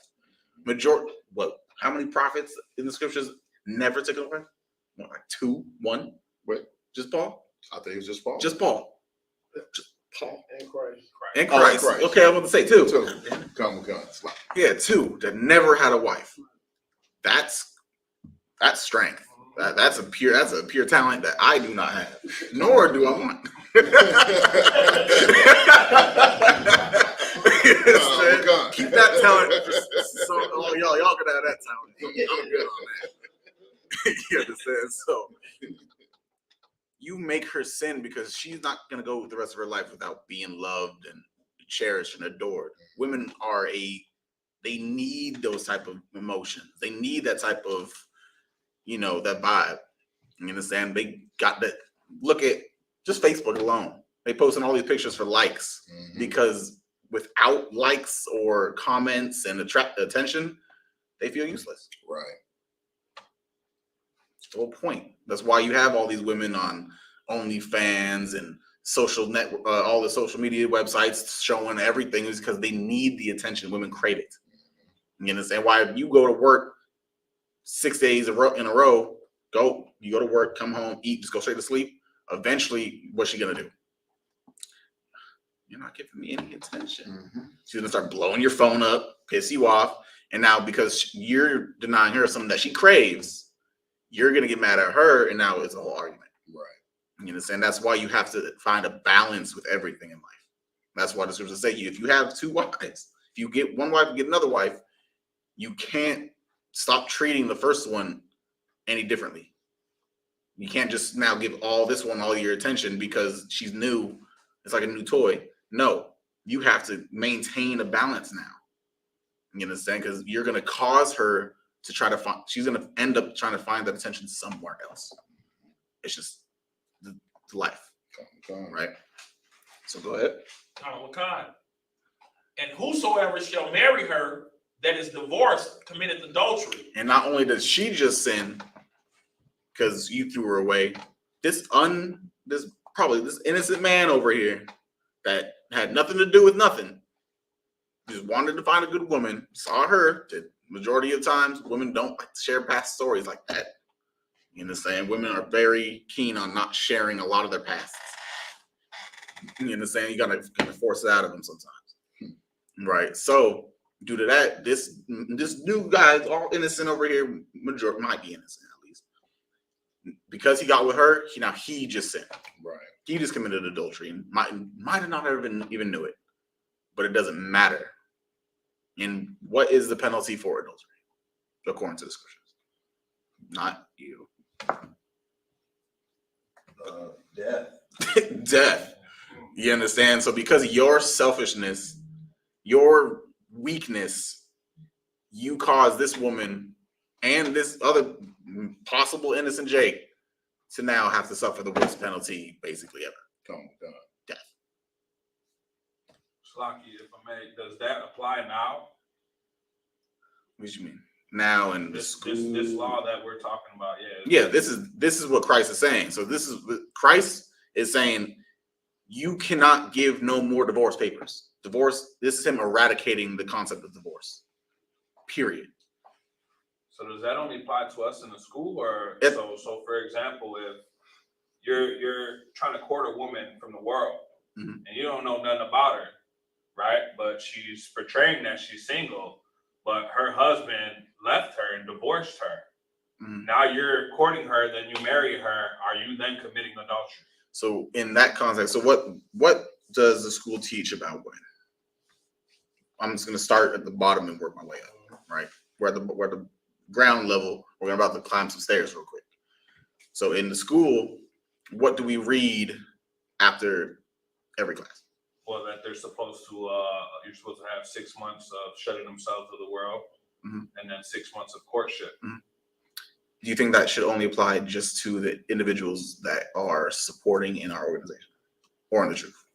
How many prophets in the scriptures never took a wife? Like 2, 1, Just Paul? I think it was just Paul. Just Paul. Just Paul. And Christ. And Oh, Christ. Christ. Okay, I want to say two. Come. Yeah, two that never had a wife. That's strength. That's a pure talent that I do not have, nor do I want. Keep that talent. Y'all can have that talent. I'm good on that. You understand? So you make her sin because she's not gonna go the rest of her life without being loved and cherished and adored. Women they need those type of emotions. They need that type of, that vibe. You understand? They got that. Look at just Facebook alone. They posting all these pictures for likes because without likes or comments and attract attention, they feel useless. Right. That's the whole point. That's why you have all these women on OnlyFans and social network, all the social media websites showing everything is because they need the attention. Women crave it. You understand why you go to work 6 days in a row, you go to work, come home, eat, just go straight to sleep. Eventually, what's she gonna do? You're not giving me any attention. She's gonna start blowing your phone up, piss you off, and now because you're denying her something that she craves, you're gonna get mad at her, and now it's a whole argument. Right. You understand? That's why you have to find a balance with everything in life. That's why the scriptures say if you have two wives, if you get one wife and get another wife, you can't stop treating the first one any differently. You can't just now give this one all your attention because she's new. It's like a new toy. No, you have to maintain a balance now. You understand? Because you're going to cause her to try to find, she's going to end up trying to find that attention somewhere else. It's just the life. Right? So go ahead. And whosoever shall marry her that is divorced committed adultery. And not only does she just sin because you threw her away, this innocent man over here that had nothing to do with nothing, just wanted to find a good woman, saw her. The majority of times, women don't like to share past stories like that. You understand? Women are very keen on not sharing a lot of their pasts. You understand? You gotta kind of force it out of them sometimes, right? So due to that, this new guy is all innocent over here. Majority might be innocent at least because he got with her. He just sinned. Right. He just committed adultery and might have not even knew it, but it doesn't matter. And what is the penalty for adultery, according to the scriptures? Not you. Death. Death. You understand? So because of your selfishness, your weakness, you caused this woman and this other possible innocent Jake to now have to suffer the worst penalty basically ever. Death. Slocky, if I may, does that apply now? What do you mean? Now in This school? this law that we're talking about, Yeah, this is what Christ is saying. So this is what Christ is saying. You cannot give no more divorce papers. Divorce, this is him eradicating the concept of divorce. Period. So does that only apply to us in the school, or so for example, if you're trying to court a woman from the world and you don't know nothing about her, right? But she's portraying that she's single, but her husband left her and divorced her. Now you're courting her, then you marry her. Are you then committing adultery? So in that context, so what does the school teach about women? I'm just going to start at the bottom and work my way up, right? Where the ground level, we're about to climb some stairs real quick. So in the school, what do we read after every class? Well, that they're supposed to, you're supposed to have 6 months of shutting themselves to the world, and then 6 months of courtship. Do you think that should only apply just to the individuals that are supporting in our organization or in the truth?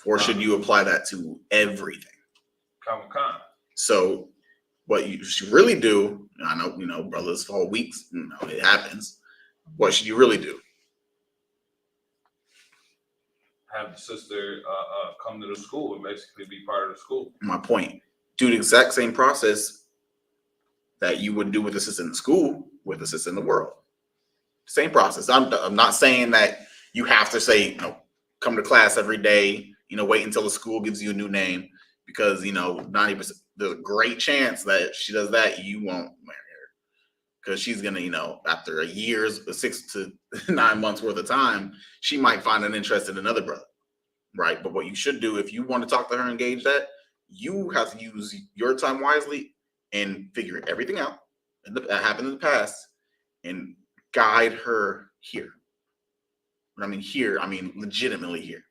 Or should you apply that to everything? Come. So what you should really do, I know, brothers for weeks, it happens. What should you really do? Have the sister come to the school and basically be part of the school. My point. Do the exact same process that you would do with the sister in the school with the sister in the world. Same process. I'm not saying that you have to say, come to class every day, wait until the school gives you a new name, because 90%, there's a great chance that if she does that, you won't marry her, because she's gonna, after a year's 6 to 9 months worth of time, she might find an interest in another brother, right? But what you should do, if you want to talk to her and engage that, you have to use your time wisely and figure everything out that happened in the past and guide her here. When I mean here, I mean legitimately here.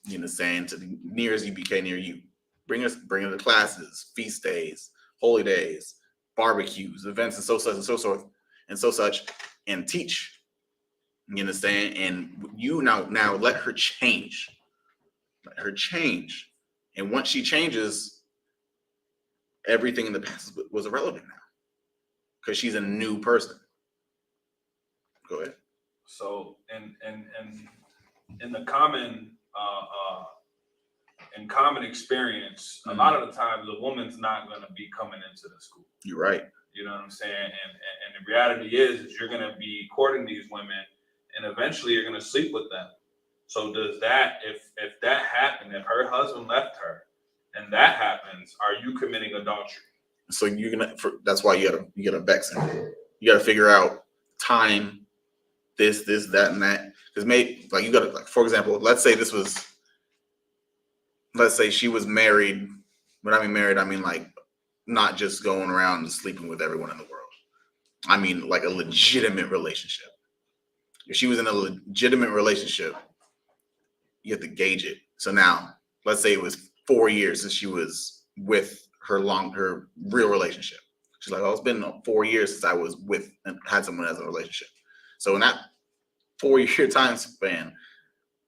You know, saying to the nearest UBK near you. Bring her to classes, feast days, holy days, barbecues, events, and so such and so forth, and so such, and teach. You understand? And you now let her change. Let her change. And once she changes, everything in the past was irrelevant now, because she's a new person. Go ahead. So in the common experience, a lot of the times the woman's not going to be coming into the school. You're right. You know what I'm saying? And the reality is you're going to be courting these women, and eventually you're going to sleep with them. So does that, if that happened, if her husband left her, and that happens, are you committing adultery? So that's why you gotta vex him. You gotta figure out time, this, that, and that. Because you gotta, for example, let's say she was married. When I mean married, I mean not just going around and sleeping with everyone in the world. I mean like a legitimate relationship. If she was in a legitimate relationship, you have to gauge it. So now, let's say it was 4 years since she was with her real relationship. She's like, it's been 4 years since I was with and had someone as a relationship. So in that 4-year time span,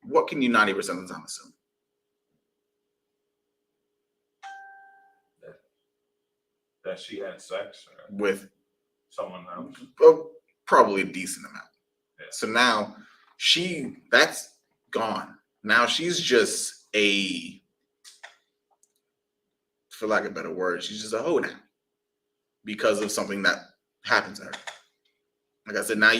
what can you 90% of the time assume? That she had sex with someone else? Well, probably a decent amount. Yeah. So now that's gone. Now she's just for lack of a better word, she's just a hoe now because of something that happened to her. Like I said, now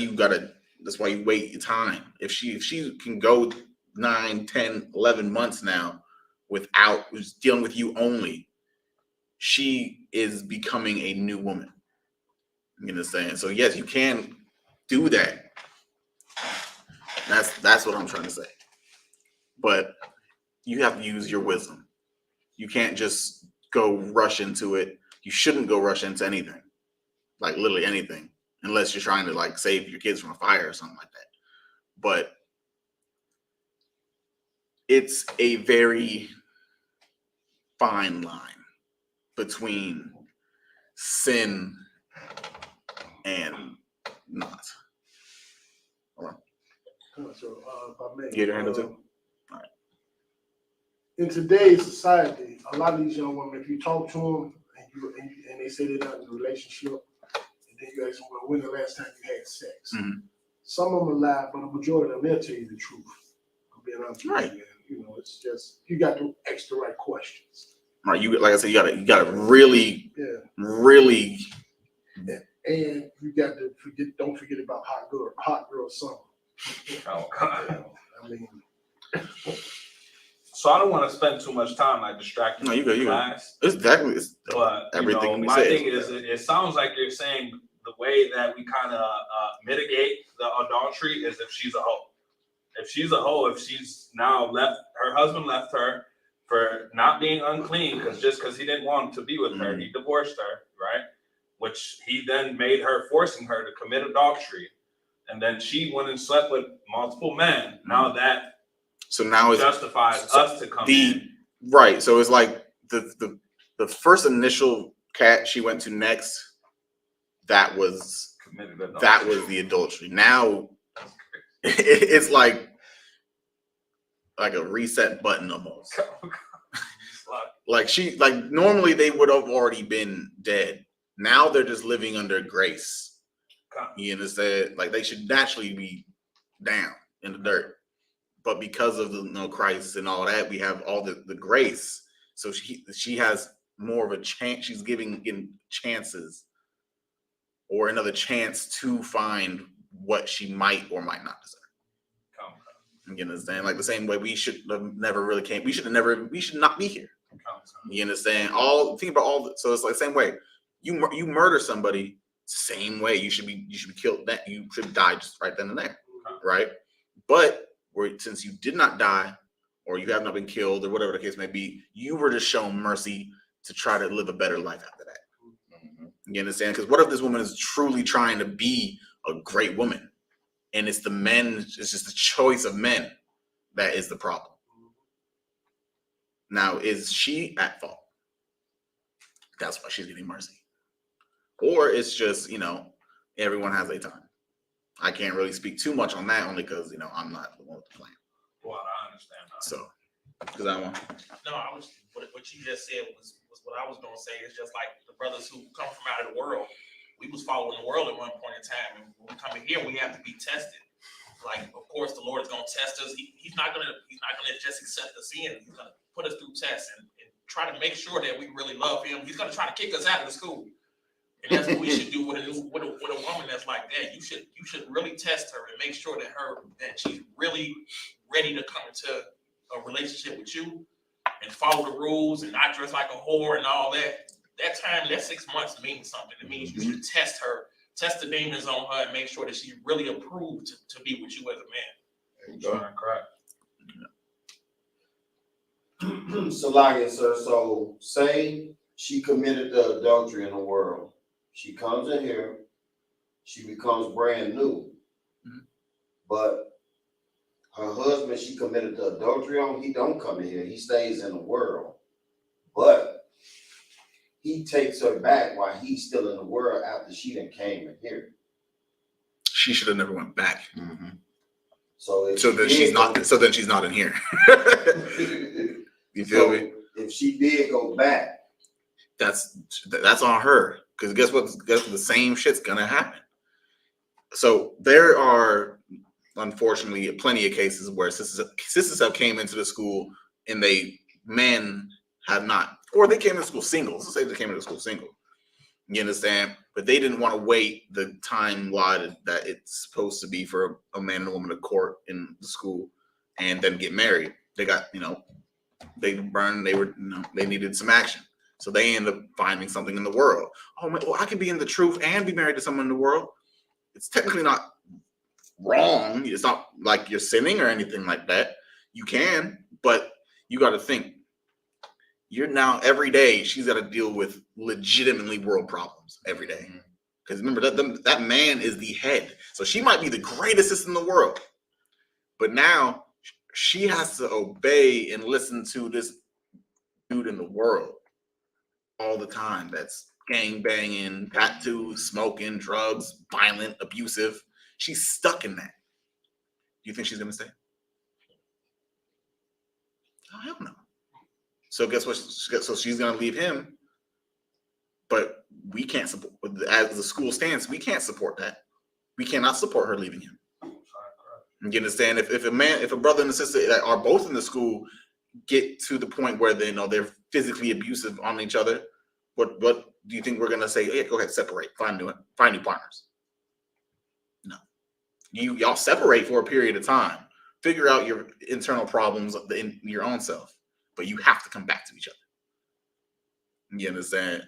that's why you wait your time. If she can go 9, 10, 11 months now without dealing with you only, she is becoming a new woman. You understand? So yes, you can do that. That's what I'm trying to say. But you have to use your wisdom. You can't just go rush into it. You shouldn't go rush into anything, like literally anything, unless you're trying to save your kids from a fire or something like that. But it's a very fine line between sin and not. Hold on. So, if I may, Get your hand up too. All right. In today's society, a lot of these young women, if you talk to them and they say they're not in a relationship, and then you ask them, well, when the last time you had sex? Mm-hmm. Some of them are lie, but a majority of them, they'll tell you the truth. I'm being honest with you. It's just, you got to ask the right questions. Right. Like I said, you gotta really, really. And you got to don't forget about hot girl summer. Oh God. I mean, so I don't want to spend too much time distracting you go. class. It's definitely But everything we my say. thing is, it sounds like you're saying the way that we kind of mitigate the adultery is if she's a hoe. If she's a hoe, if she's now her husband left her for not being unclean because he didn't want to be with her, he divorced her, right? Which he then made her, forcing her to commit adultery, and then she went and slept with multiple men. Now that it justifies us to come in. Right. So it's like the first initial cat she went to next, that was the adultery. Now it's like a reset button almost. Normally they would have already been dead. Now they're just living under grace. You understand? They should naturally be down in the dirt. But because of the Christ and all that, we have all the grace. So she has more of a chance. She's giving chances or another chance to find what she might or might not deserve. You understand? Like the same way we should have never really came. We should not be here. You understand? Think about all. So it's like the same way. You murder somebody, same way you should be killed. That you should die just right then and there, right? But since you did not die, or you have not been killed, or whatever the case may be, you were just shown mercy to try to live a better life after that. You understand? Because what if this woman is truly trying to be a great woman, and it's the men, it's just the choice of men that is the problem. Now, is she at fault? That's why she's getting mercy. Or it's just, everyone has a time. I can't really speak too much on that, only because, I'm not the one with the plan. Well, I understand that. So, because I want. No, what you just said was what I was gonna say. It's just like the brothers who come from out of the world. We was following the world at one point in time, and when we come in here, we have to be tested. Like, of course, the Lord is gonna test us. He's not gonna just accept us in. He's gonna put us through tests and try to make sure that we really love Him. He's gonna try to kick us out of the school, and that's what we should do with a woman that's like that. You should really test her and make sure that she's really ready to come into a relationship with you and follow the rules and not dress like a whore and all that. That time, that 6 months means something. It means you should test her, test the demons on her, and make sure that she's really approved to be with you as a man. Correct. So, like, sir, so say she committed the adultery in the world. She comes in here, she becomes brand new. But her husband, she committed the adultery on, he don't come in here. He stays in the world. But he takes her back while he's still in the world after she done came in here. She should have never went back. So then she's not in here. You feel me? If she did go back, that's on her. Because guess what? The same shit's gonna happen. So there are, unfortunately, plenty of cases where sisters have came into the school and men have not, or they came into school single. Let's say they came into school single. You understand? But they didn't want to wait the time that it's supposed to be for a man and a woman to court in the school and then get married. They got, they burned. They needed some action. So they end up finding something in the world. Oh man, well, I can be in the truth and be married to someone in the world. It's technically not wrong. It's not like you're sinning or anything like that. You can, but you got to think. You're now every day. She's got to deal with legitimately world problems every day. Because remember that man is the head. So she might be the greatest in the world, but now she has to obey and listen to this dude in the world all the time. That's gang banging, tattoos, smoking, drugs, violent, abusive. She's stuck in that. Do you think she's gonna stay? Oh, hell no. So guess what? So she's gonna leave him, but we can't support. As the school stands, we can't support that. We cannot support her leaving him. You understand? If a brother and a sister that are both in the school get to the point where they're physically abusive on each other, what do you think we're gonna say? Hey, go ahead, separate, find new partners. No, y'all separate for a period of time, figure out your internal problems in your own self, but you have to come back to each other. You understand?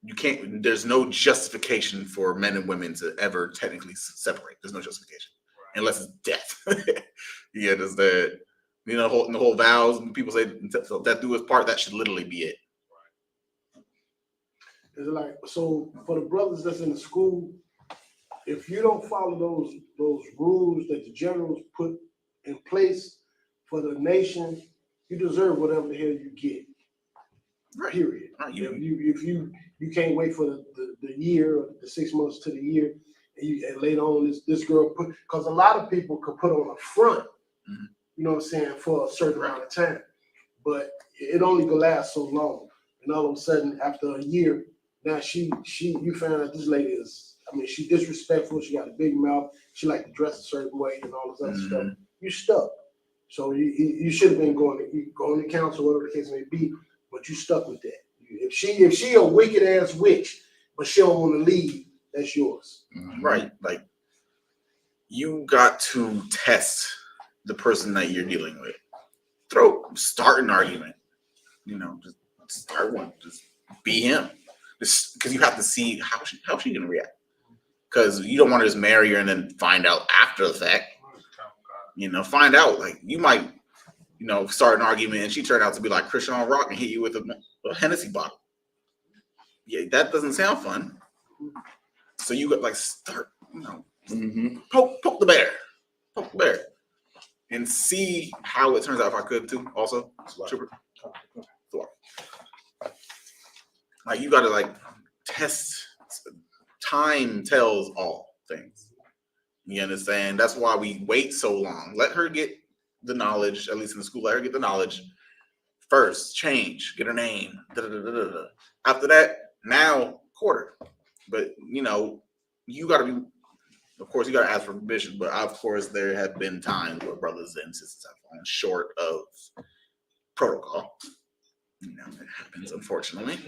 You can't. There's no justification for men and women to ever technically separate. There's no justification unless it's death. You understand? In the whole vows, when people say that do his part, that should literally be it. It's like, so for the brothers that's in the school, if you don't follow those rules that the generals put in place for the nation, you deserve whatever the hell you get. Right. Period. Right. If you can't wait for the year or the 6 months to the year, and later on this girl because a lot of people could put on a front, you know what I'm saying, for a certain amount of time, but it only could last so long. And all of a sudden, after a year, now you found out this lady is, she disrespectful. She got a big mouth. She like to dress a certain way and all this other stuff. You stuck. So you should have been going to council, whatever the case may be, but you stuck with that. If she a wicked ass witch, but she don't want to leave, that's yours. Right. Like you got to test the person that you're dealing with. Start an argument. Just start one. Just be him. Just because you have to see how she gonna react. Because you don't want to just marry her and then find out after the fact. Find out like you might, start an argument and she turned out to be like Christian on rock and hit you with a Hennessy bottle. Yeah, that doesn't sound fun. So you got like start, poke the bear, and see how it turns out. If I could too, also, like you got to like test. Time tells all things. You understand? That's why we wait so long. Let her get the knowledge, at least in the school. Let her get the knowledge first. Change, get her name. After that, now quarter. But you got to be. Of course, you got to ask for permission. But of course, there have been times where brothers and sisters have fallen short of protocol. It happens, unfortunately.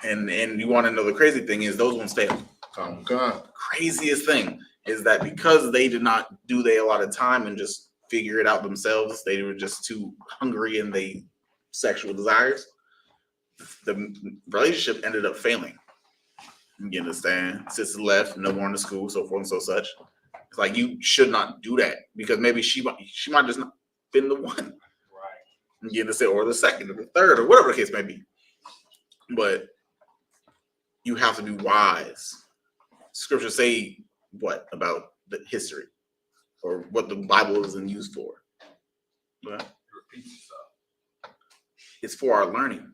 And you want to know the crazy thing is those ones fail. Oh God. Craziest thing is that because they did not do a lot of time and just figure it out themselves, they were just too hungry in their sexual desires. The relationship ended up failing. You understand? Sister left, no more in the school, so forth and so such. It's like you should not do that because maybe she might just not been the one. Right. You understand? Or the second or the third or whatever the case may be. But you have to be wise. Scriptures say what about the history or what the Bible is used for? Well, it's for our learning.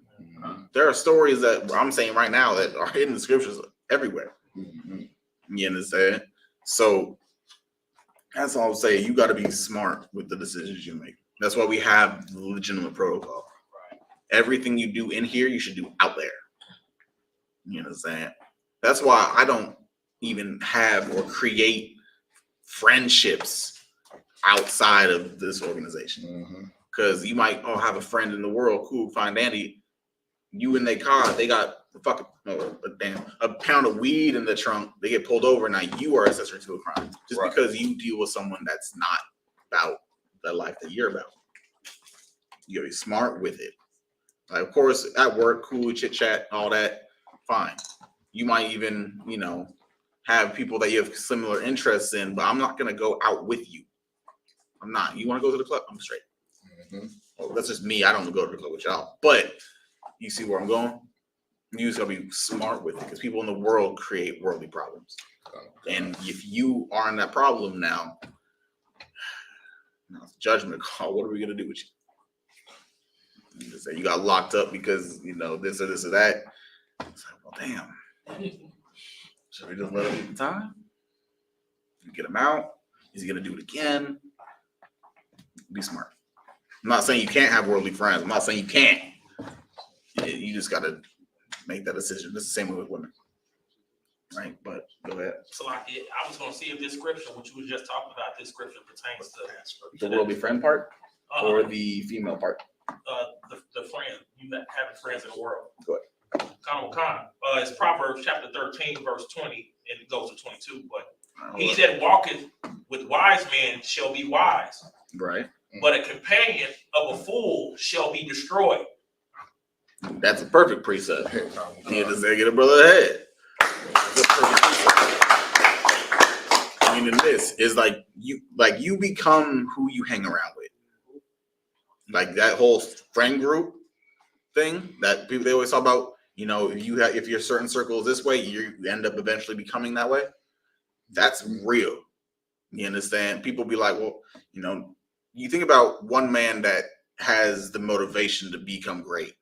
There are stories that I'm saying right now that are in the scriptures everywhere. You understand? So that's all I'm saying. You got to be smart with the decisions you make. That's why we have legitimate protocol. Everything you do in here, you should do out there. You know what I'm saying? That's why I don't even have or create friendships outside of this organization. Because you might have a friend in the world, cool, fine, dandy. You in their car, they got a pound of weed in the trunk. They get pulled over. Now you are accessory to a crime just because you deal with someone that's not about the life that you're about. You gotta be smart with it. Like, of course, at work, cool, chit chat, all that, fine. You might even, have people that you have similar interests in, but I'm not gonna go out with you. I'm not. You want to go to the club? I'm straight. Well, that's just me. I don't go to the club with y'all. But you see where I'm going? You just gotta be smart with it because people in the world create worldly problems. And if you are in that problem now, it's a judgment call. What are we gonna do with you? You just say you got locked up because this or this or that. It's like, well, damn. Should we just let him get the time? Get him out? Is he gonna do it again? Be smart. I'm not saying you can't have worldly friends. I'm not saying you can't. You just gotta make that decision. It's the same way with women, right? But go ahead. So I was gonna see if this scripture, which you were just talking about, this scripture pertains to The worldly friend part or the female part? The friend. You having friends in the world. Go ahead. It's Proverbs chapter 13, verse 20, and it goes to 22. But he that walketh with wise men shall be wise. Right. But a companion of a fool shall be destroyed. That's a perfect precept. You just say, get a brother ahead. That's a perfect precept. I mean, in this is like you become who you hang around with. Like that whole friend group thing that people they always talk about. If your certain circle is this way, you end up eventually becoming that way. That's real. You understand? People be like, well, you think about one man that has the motivation to become great,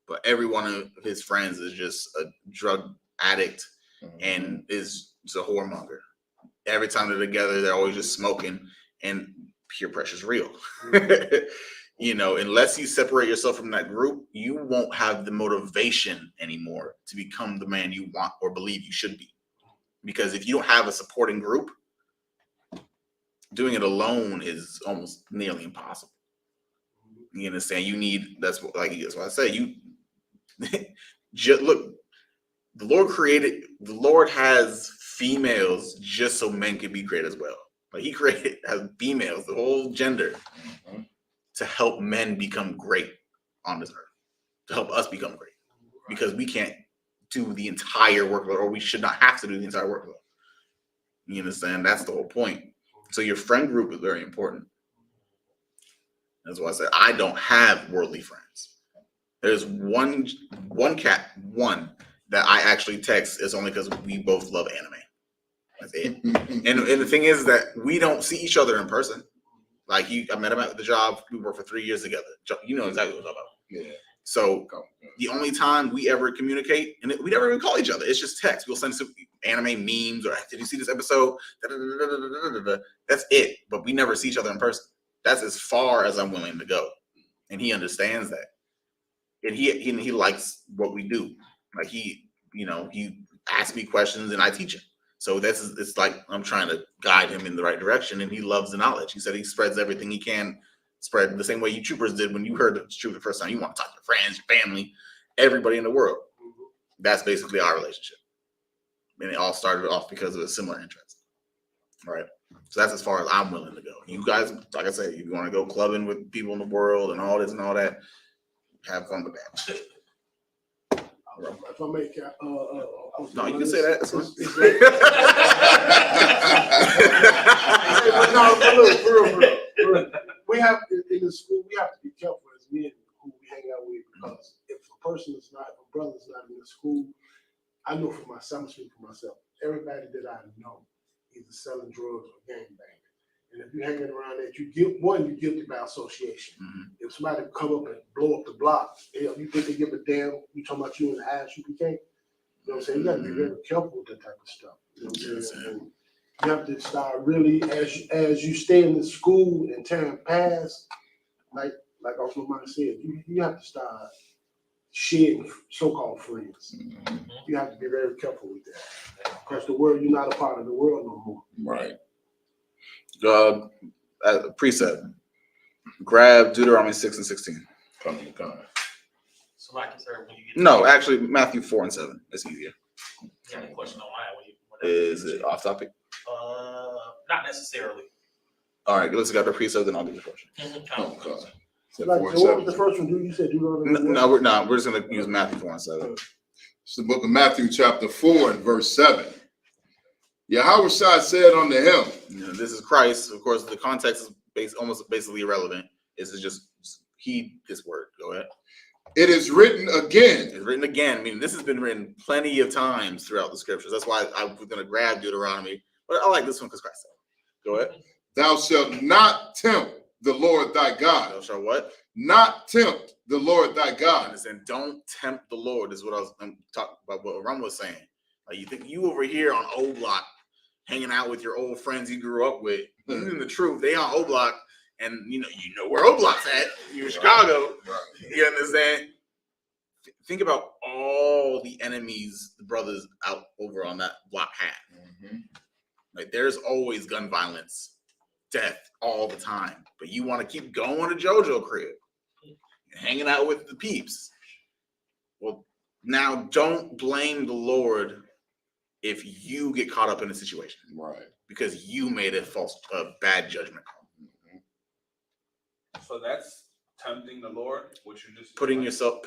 but every one of his friends is just a drug addict and is a whoremonger. Every time they're together, they're always just smoking, and peer pressure is real. Unless you separate yourself from that group, you won't have the motivation anymore to become the man you want or believe you should be. Because if you don't have a supporting group, doing it alone is almost nearly impossible. You understand? You need, that's what I say. Just look, the Lord has females just so men can be great as well. Like he created females, the whole gender, to help men become great on this earth, to help us become great, because we can't do the entire workload, or we should not have to do the entire workload. You understand? That's the whole point. So your friend group is very important. That's why I said I don't have worldly friends. There's one that I actually text. It's only because we both love anime. That's it. and the thing is that we don't see each other in person. Like I met him at the job. We worked for 3 years together. You know exactly what I'm talking about. Yeah. So the only time we ever communicate, and we never even call each other, it's just text. We'll send some anime memes, or did you see this episode? That's it. But we never see each other in person. That's as far as I'm willing to go, and he understands that, and he likes what we do. Like he asks me questions, and I teach him. So it's like I'm trying to guide him in the right direction, and he loves the knowledge. He said he spreads everything he can spread the same way you troopers did when you heard the truth the first time. You want to talk to your friends, your family, everybody in the world. That's basically our relationship. And it all started off because of a similar interest. Right? So that's as far as I'm willing to go. You guys, like I said, you want to go clubbing with people in the world and all this and all that, have fun with that. If I make, no, you can say that. Look, we have in the school. We have to be careful as men who we hang out with, because if a brother's not in the school, I know for myself. I'm speaking for myself. Everybody that I know either selling drugs or gangbanging. And if you're hanging around that, you're guilty by association. Mm-hmm. If somebody come up and blow up the block, you think they give a damn? You talking about you in the ass you became? You know what I'm saying? You got to be very careful with that type of stuff. You know what I'm saying? And you have to start really, as you stay in the school and turn past, like Uncle Mike said, you have to start shedding so-called friends. Mm-hmm. You have to be very careful with that, because you're not a part of the world no more. Right. Precept. Grab Deuteronomy 6 and 16. So like you said, when you get no, actually Matthew 4 and 7. It's easier. You got a question online? Is it off topic? Not necessarily. All right, let's get the precept, then I'll give you a question. Oh, God. So what was the first one? You said Deuteronomy? No, we're not. We're just going to use Matthew 4 and 7. It's the book of Matthew, chapter 4 and verse 7. Yahweh said unto him, this is Christ. Of course, the context is almost basically irrelevant. It's just heed this word. Go ahead. It is written again. It's written again. I mean, this has been written plenty of times throughout the scriptures. That's why I was going to grab Deuteronomy. But I like this one because Christ said it. Go ahead. Thou shalt not tempt the Lord thy God. Thou shalt what? Not tempt the Lord thy God. And don't tempt the Lord is what I'm talking about, what Ram was saying. Like, you think you over here on O Block, hanging out with your old friends you grew up with. In the truth, they on O Block, and you know where O Block's at. You're in Chicago. Right. You understand? Think about all the enemies the brothers out over on that block had. Mm-hmm. Like, there's always gun violence, death all the time. But you want to keep going to JoJo crib, hanging out with the peeps. Well, now don't blame the Lord if you get caught up in a situation, right? Because you made a bad judgment call. Mm-hmm. So that's tempting the Lord. What you just putting yourself.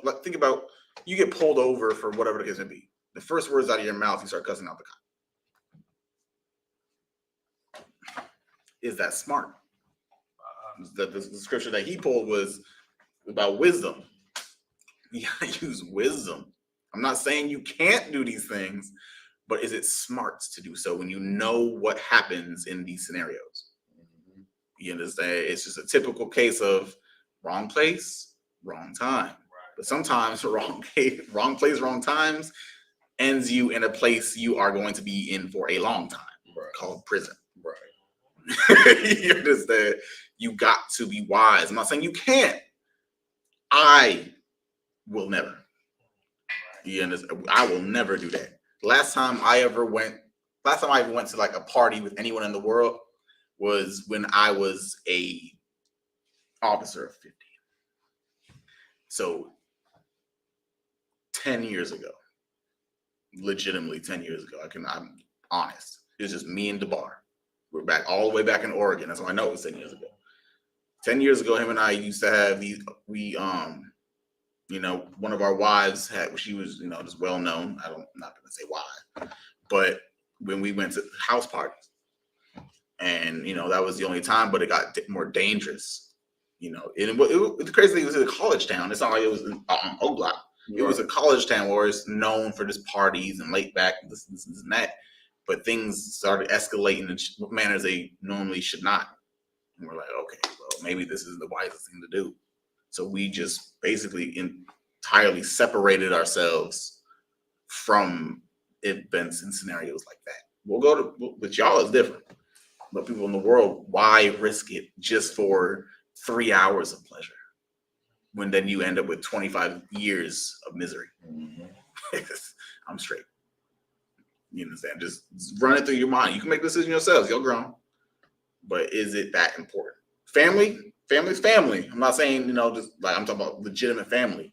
Like, think about, you get pulled over for whatever the case may be. The first words out of your mouth, you start cussing out the cop. Is that smart? The scripture that he pulled was about wisdom. You gotta use wisdom. I'm not saying you can't do these things, but is it smart to do so when you know what happens in these scenarios? Mm-hmm. You understand? It's just a typical case of wrong place, wrong time. Right. But sometimes wrong place, wrong times ends you in a place you are going to be in for a long time, right, called prison. Right. You understand? You got to be wise. I'm not saying you can't. I will never. You understand? I will never do that. Last time I even went to like a party with anyone in the world was when I was a officer of 50. So 10 years ago. legitimately 10 years ago. I'm honest. It was just me and DeBar. We're back all the way back in Oregon. That's how I know it was 10 years ago. 10 years ago, him and I used to have these, one of our wives she was, just well known. I'm not going to say why, but when we went to house parties, and, that was the only time, but it got more dangerous, and the crazy thing was in a college town. It's not like it was in O Block. It was a college town where it's known for just parties and laid back, this and that. But things started escalating in manners they normally should not. And we're like, okay, well, maybe this is the wisest thing to do. So we just basically entirely separated ourselves from events and scenarios like that. With y'all is different. But people in the world, why risk it just for 3 hours of pleasure when then you end up with 25 years of misery? I'm straight. You understand? Just run it through your mind. You can make a decision yourselves. You're grown. But is it that important? Family's family. I'm not saying, just like I'm talking about legitimate family.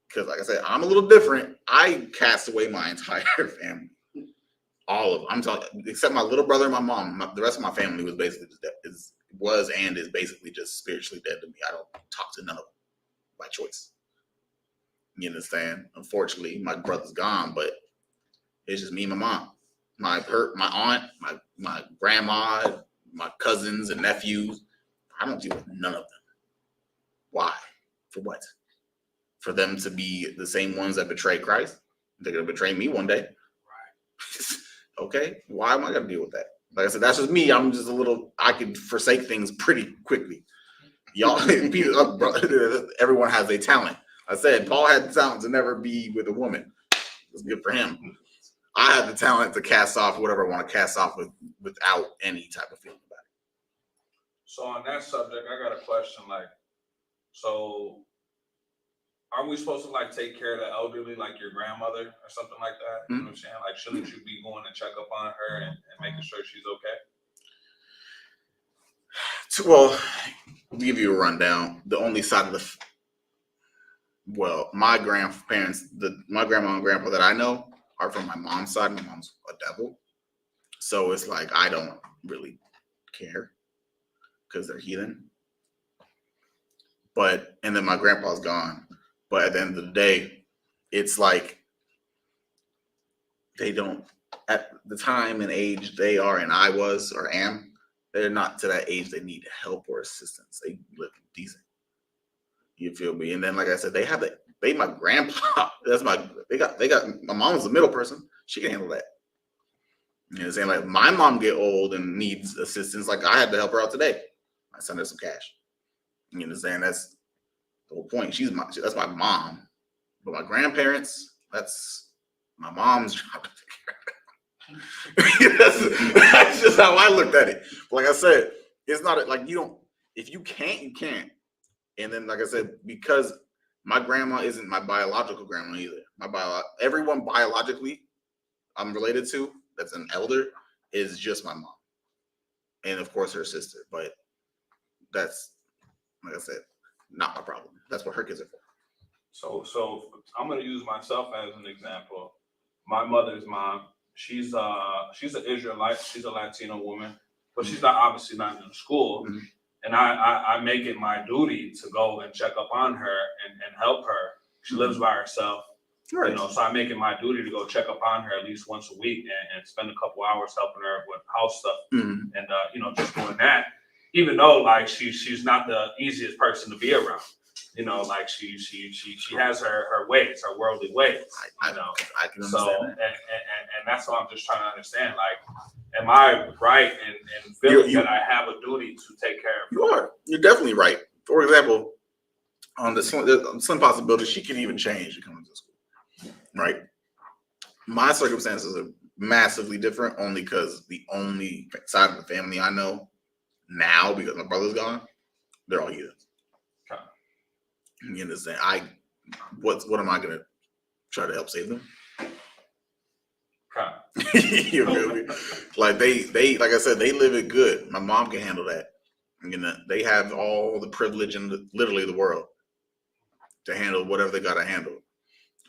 Because like I said, I'm a little different. I cast away my entire family. All of them. I'm talking, except my little brother and my mom. The rest of my family was basically is basically just spiritually dead to me. I don't talk to none of them by choice. You understand? Unfortunately, my brother's gone, but it's just me and my mom, my aunt, my grandma, my cousins and nephews. I don't deal with none of them. Why? For what? For them to be the same ones that betray Christ? They're gonna betray me one day. Right. Okay. Why am I gonna deal with that? Like I said, that's just me. I'm just I could forsake things pretty quickly. Y'all, everyone has a talent. I said Paul had the talent to never be with a woman. It's good for him. I have the talent to cast off whatever I want to cast off without any type of feeling about it. So on that subject, I got a question. So are we supposed to take care of the elderly, like your grandmother or something like that? You know what I'm saying? Shouldn't you be going to check up on her and making sure she's okay? Well, to give you a rundown, the only side of my grandparents, my grandma and grandpa that I know are from my mom's side. My mom's a devil. So it's like, I don't really care because they're heathen. And then my grandpa's gone. But at the end of the day, it's like they don't, at the time and age they are and I was or am, they're not to that age they need help or assistance. They live decent. You feel me? And then, like I said, my grandpa, they got, my mom's the middle person. She can handle that. You know what I'm saying? Like, my mom get old and needs assistance. Like, I had to help her out today. I sent her some cash. You know what I'm saying? That's the whole point. That's my mom. But my grandparents, that's my mom's job to take care of. That's just how I looked at it. But like I said, it's not like if you can't, you can't. And then, like I said, because my grandma isn't my biological grandma either. Everyone biologically I'm related to that's an elder is just my mom. And of course her sister. But that's, like I said, not my problem. That's what her kids are for. So I'm gonna use myself as an example. My mother's mom, she's an Israelite, she's a Latino woman, but she's obviously not in school. Mm-hmm. And I make it my duty to go and check up on her and help her. She lives by herself. Right. So I make it my duty to go check up on her at least once a week and spend a couple hours helping her with house stuff. Mm-hmm. And just doing that, even though she's not the easiest person to be around. She has her ways, her worldly ways. I can understand that. And that's what I'm just trying to understand. Am I right in feeling that I have a duty to take care of her? You are. You're definitely right. For example, on the slim possibility she can even change to come to school. Right? My circumstances are massively different only because the only side of the family I know now, because my brother's gone, they're all heathens. You understand? What am I gonna try to help save them? You feel me? Like they like I said, they live it good. My mom can handle that. They have all the privilege in literally the world to handle whatever they gotta handle.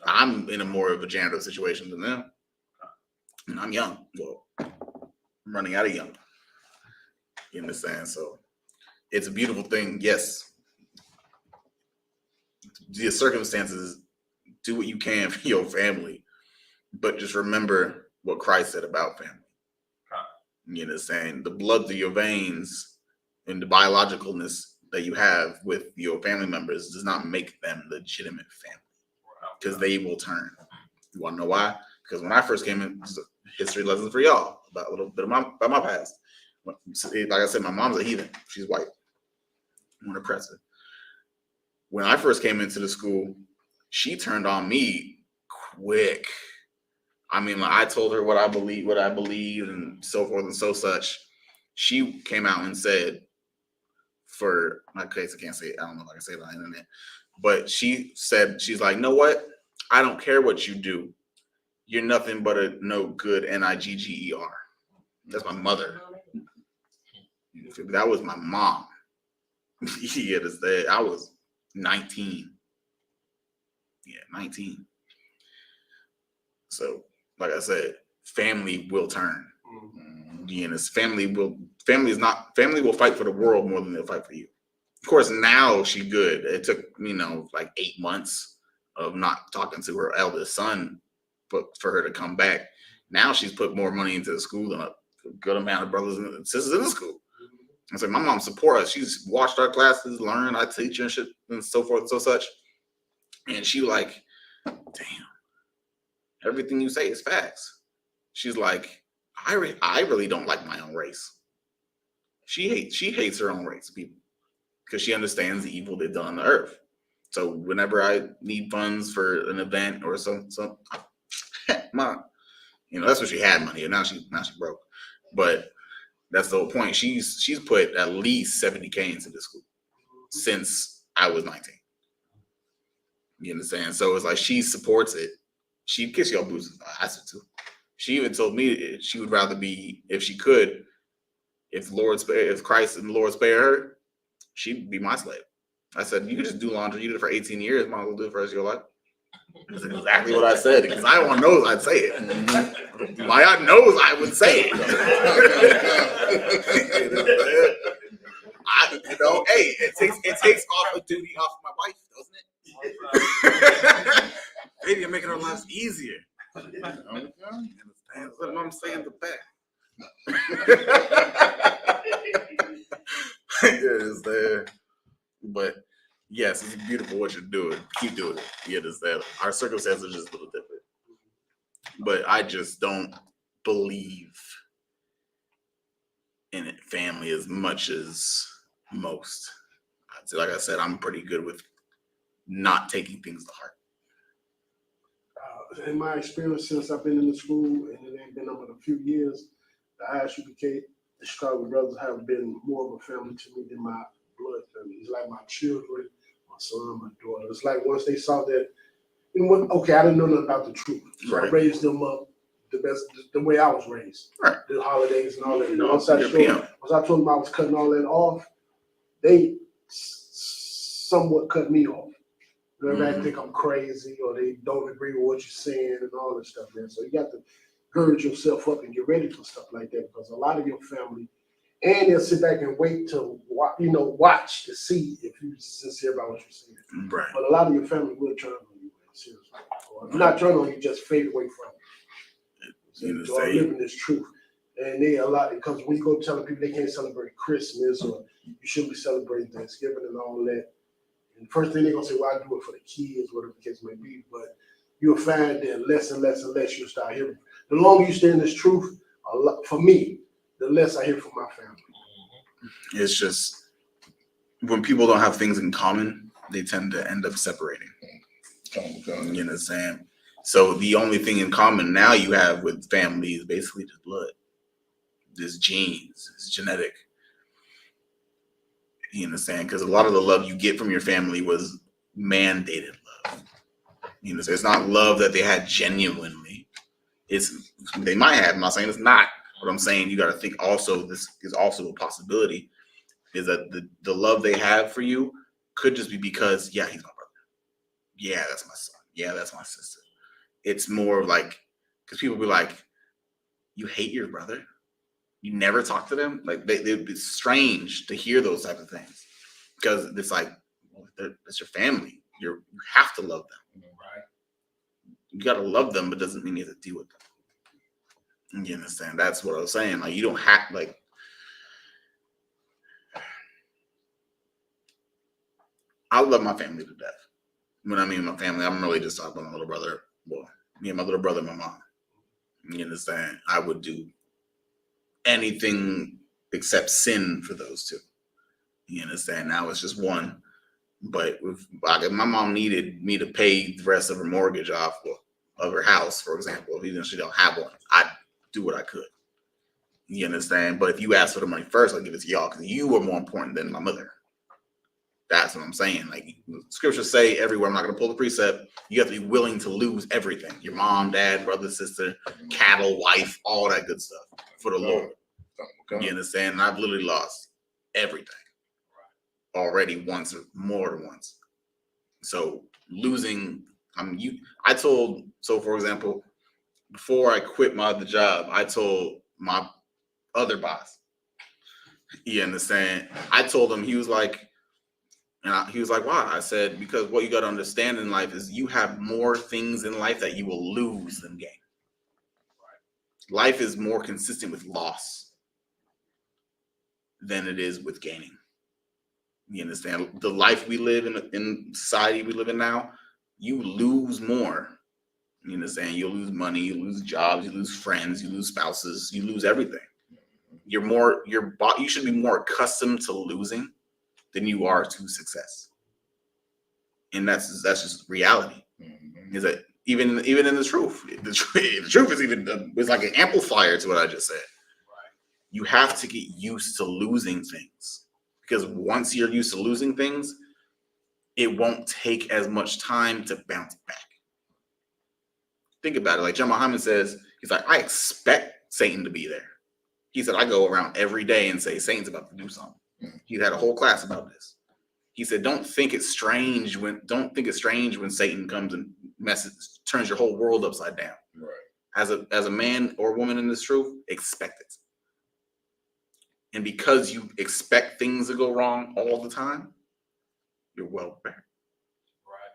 I'm in a more of a janitor situation than them. And I'm young. Well, I'm running out of young. You understand? So it's a beautiful thing. Yes. The circumstances, do what you can for your family, but just remember what Christ said about family. You understand? The blood through your veins and the biologicalness that you have with your family members does not make them legitimate family, because they will turn. You want to know why? Because when I first came in, this is a history lesson for y'all about a little bit about my past. Like I said, my mom's a heathen. She's white. I'm gonna press it. When I first came into the school, she turned on me quick. I mean, like, I told her what I believed, and so forth and so such. She came out and said, for my case, I can't say it. I don't know if I can say it on the internet, but she said, she's like, know what? I don't care what you do. You're nothing but a no good Nigger. That's my mother. That was my mom. Yeah, I was 19. Yeah, 19. So, like I said, family will turn. Family will fight for the world more than they'll fight for you. Of course, now she's good. It took, like 8 months of not talking to her eldest son, but for her to come back. Now she's put more money into the school than a good amount of brothers and sisters in the school. And so my mom support us. She's watched our classes, learned, I teach and shit and so forth and so such. And she like, damn, everything you say is facts. She's like, I really don't like my own race. She hates her own race, people, because she understands the evil they've done on the earth. So whenever I need funds for an event or some mom, that's when she had money, and now she broke. But that's the whole point. She's put at least $70K into this school since I was 19. You understand? So it's like she supports it. She'd kiss y'all boots if I asked her to. She even told me she would rather be, if she could, if Christ and the Lord spare her, she'd be my slave. I said, you could just do laundry. You did it for 18 years. Might as well do it for the rest of your life. That's exactly what I said, because I want knows I'd say it. My aunt knows I would say it. Hey, it takes off a duty off my wife, doesn't it? Maybe you're making our lives easier. That's what I'm saying. The fact. Yes, but yes, it's beautiful what you're doing. Keep doing it. You understand? Our circumstances are just a little different, but I just don't believe in it, family as much as most. Like I said, I'm pretty good with not taking things to heart. In my experience since I've been in the school, and it ain't been over a few years, the Isupk, the Chicago Brothers have been more of a family to me than my blood family. It's like my children, my son, my daughter. It's like once they saw that, okay, I didn't know nothing about the truth. So right. I raised them up the way I was raised. Right. The holidays and all that. Once I told them I was cutting all that off, they somewhat cut me off. They think I'm crazy, or they don't agree with what you're saying and all that stuff, man. So you got to gird yourself up and get ready for stuff like that, because a lot of your family, and they'll sit back and wait to watch to see if you're sincere about what you're saying. Right. But a lot of your family will turn on you, man, seriously. Or if not turn on you, just fade away from it. So I'm living this truth. And they a lot, because when you go telling people they can't celebrate Christmas, or you shouldn't be celebrating Thanksgiving and all that, and the first thing they're gonna say, well, I do it for the kids, whatever the case may be. But you'll find that less and less and less you'll start hearing. The longer you stay in this truth, for me, the less I hear from my family. It's just when people don't have things in common, they tend to end up separating. You understand? So the only thing in common now you have with family is basically just blood. This genes, it's genetic. You understand? Because a lot of the love you get from your family was mandated love. You know, so it's not love that they had genuinely. They might have. I'm not saying it's not. But I'm saying you got to think also, this is also a possibility, is that the love they have for you could just be because, yeah, he's my brother. Yeah, that's my son. yeah, that's my sister. It's more like, because people be like, you hate your brother? You never talk to them? Like, they'd be strange to hear those type of things. Because it's like, well, that's your family. You have to love them. Right. You got to love them, but doesn't mean you have to deal with them. You understand? That's what I was saying. Like, you don't have, like, I love my family to death. When I mean my family, I'm really just talking about my little brother. Well, me and my little brother and my mom. You understand? I would do anything except sin for those two. You understand? Now it's just one. But if my mom needed me to pay the rest of her mortgage off of her house, for example, even if she don't have one, I'd do what I could. You understand? But if you ask for the money first, I'll give it to y'all because you are more important than my mother. That's what I'm saying. Like, scriptures say everywhere, I'm not going to pull the precept, you have to be willing to lose everything. Your mom, dad, brother, sister, cattle, wife, all that good stuff for the Lord. You understand? And I've literally lost everything already once or more than once. So losing, for example, before I quit my other job, I told my other boss, you understand? I told him, he was like, why? I said, because what you got to understand in life is you have more things in life that you will lose than gain. Life is more consistent with loss than it is with gaining. You understand? The life we live in society we live in now, you lose more. You understand? You lose money, you lose jobs, you lose friends, you lose spouses, you lose everything. You should be more accustomed to losing than you are to success. And that's just reality. Is that even in the truth, the truth is it's like an amplifier to what I just said. Right. You have to get used to losing things, because once you're used to losing things, it won't take as much time to bounce back. Think about it. Like John Muhammad says, he's like, I expect Satan to be there. He said, I go around every day and say, Satan's about to do something. He had a whole class about this. He said, don't think it's strange when Satan comes and turns your whole world upside down. Right. As a man or woman in this truth, expect it. And because you expect things to go wrong all the time, you're well prepared. Right.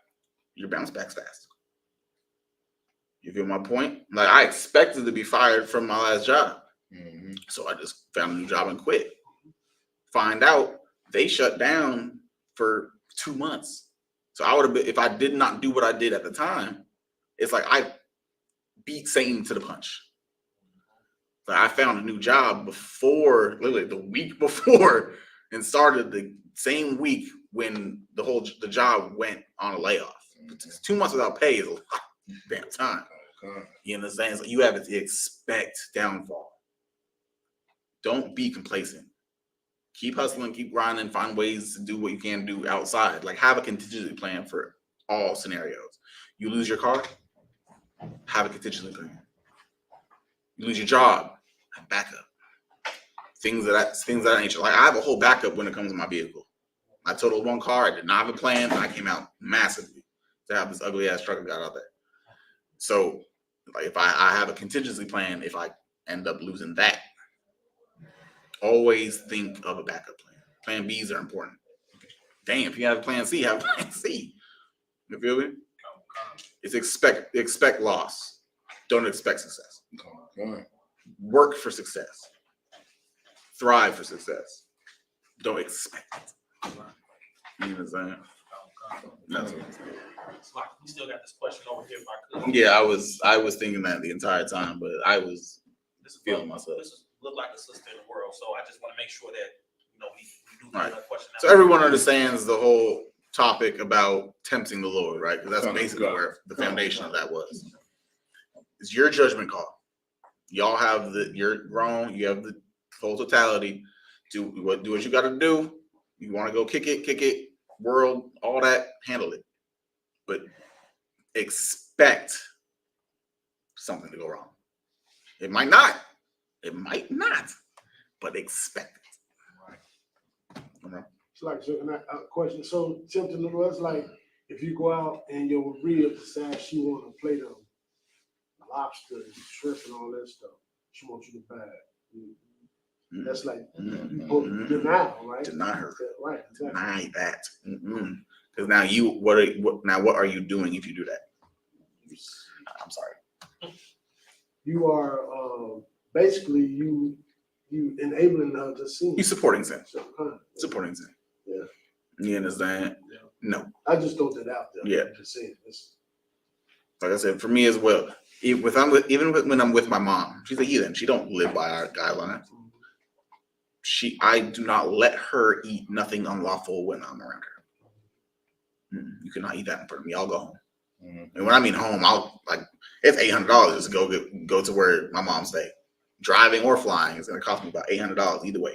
Your bounce back's fast. You feel my point? Like, I expected to be fired from my last job. Mm-hmm. So I just found a new job and quit. Find out they shut down for 2 months. So I would have been, if I did not do what I did at the time, it's like I beat Satan to the punch. So I found a new job literally the week before, and started the same week when the job went on a layoff. 2 months without pay is a lot of damn time. You understand? So you have to expect downfall. Don't be complacent. Keep hustling, keep grinding, find ways to do what you can do outside. Like, have a contingency plan for all scenarios. You lose your car, have a contingency plan. You lose your job, have backup. Things of that nature. Like, I have a whole backup when it comes to my vehicle. I totaled one car, I did not have a plan, and I came out massively to have this ugly ass truck I got out there. So, like, if I have a contingency plan, if I end up losing that, always think of a backup plan. Plan Bs are important. Damn, if you have a plan C, have a plan C. You feel me? It's expect loss. Don't expect success. Work for success. Thrive for success. Don't expect it. You know what I'm saying? That's what I'm saying. We still got this question over here. If I could. Yeah, I was thinking that the entire time, but I was feeling myself. This look like a sister in the world, so I just want to make sure that we do right. that question. So everyone understands the whole topic about tempting the Lord, right? Because that's basically where the foundation of that was. It's your judgment call. Y'all have you're grown. You have the full totality. Do what you got to do. You want to go kick it, world, all that, handle it. But expect something to go wrong. It might not, but expect it. It's like, so, and a question. So tempting the Lord, it's like if you go out and your rib decides she want a plate of lobster and shrimp and all that stuff, she wants you to buy it. That's like denial, right? Deny her. Right. Exactly. Deny that. Because now what are you doing if you do that? I'm sorry. You are basically you enabling her to sin. You supporting sin. So, Supporting sin. Yeah. You understand? Yeah. No. I just throw that out there. Yeah. I'm just saying this. Like I said, for me as well. When I'm with my mom, she's a heathen. She don't live by our guidelines. I do not let her eat nothing unlawful when I'm around her. You cannot eat that in front of me. I'll go home. And when I mean home, it's $800 to go to where my mom stay. Driving or flying is going to cost me about $800 either way.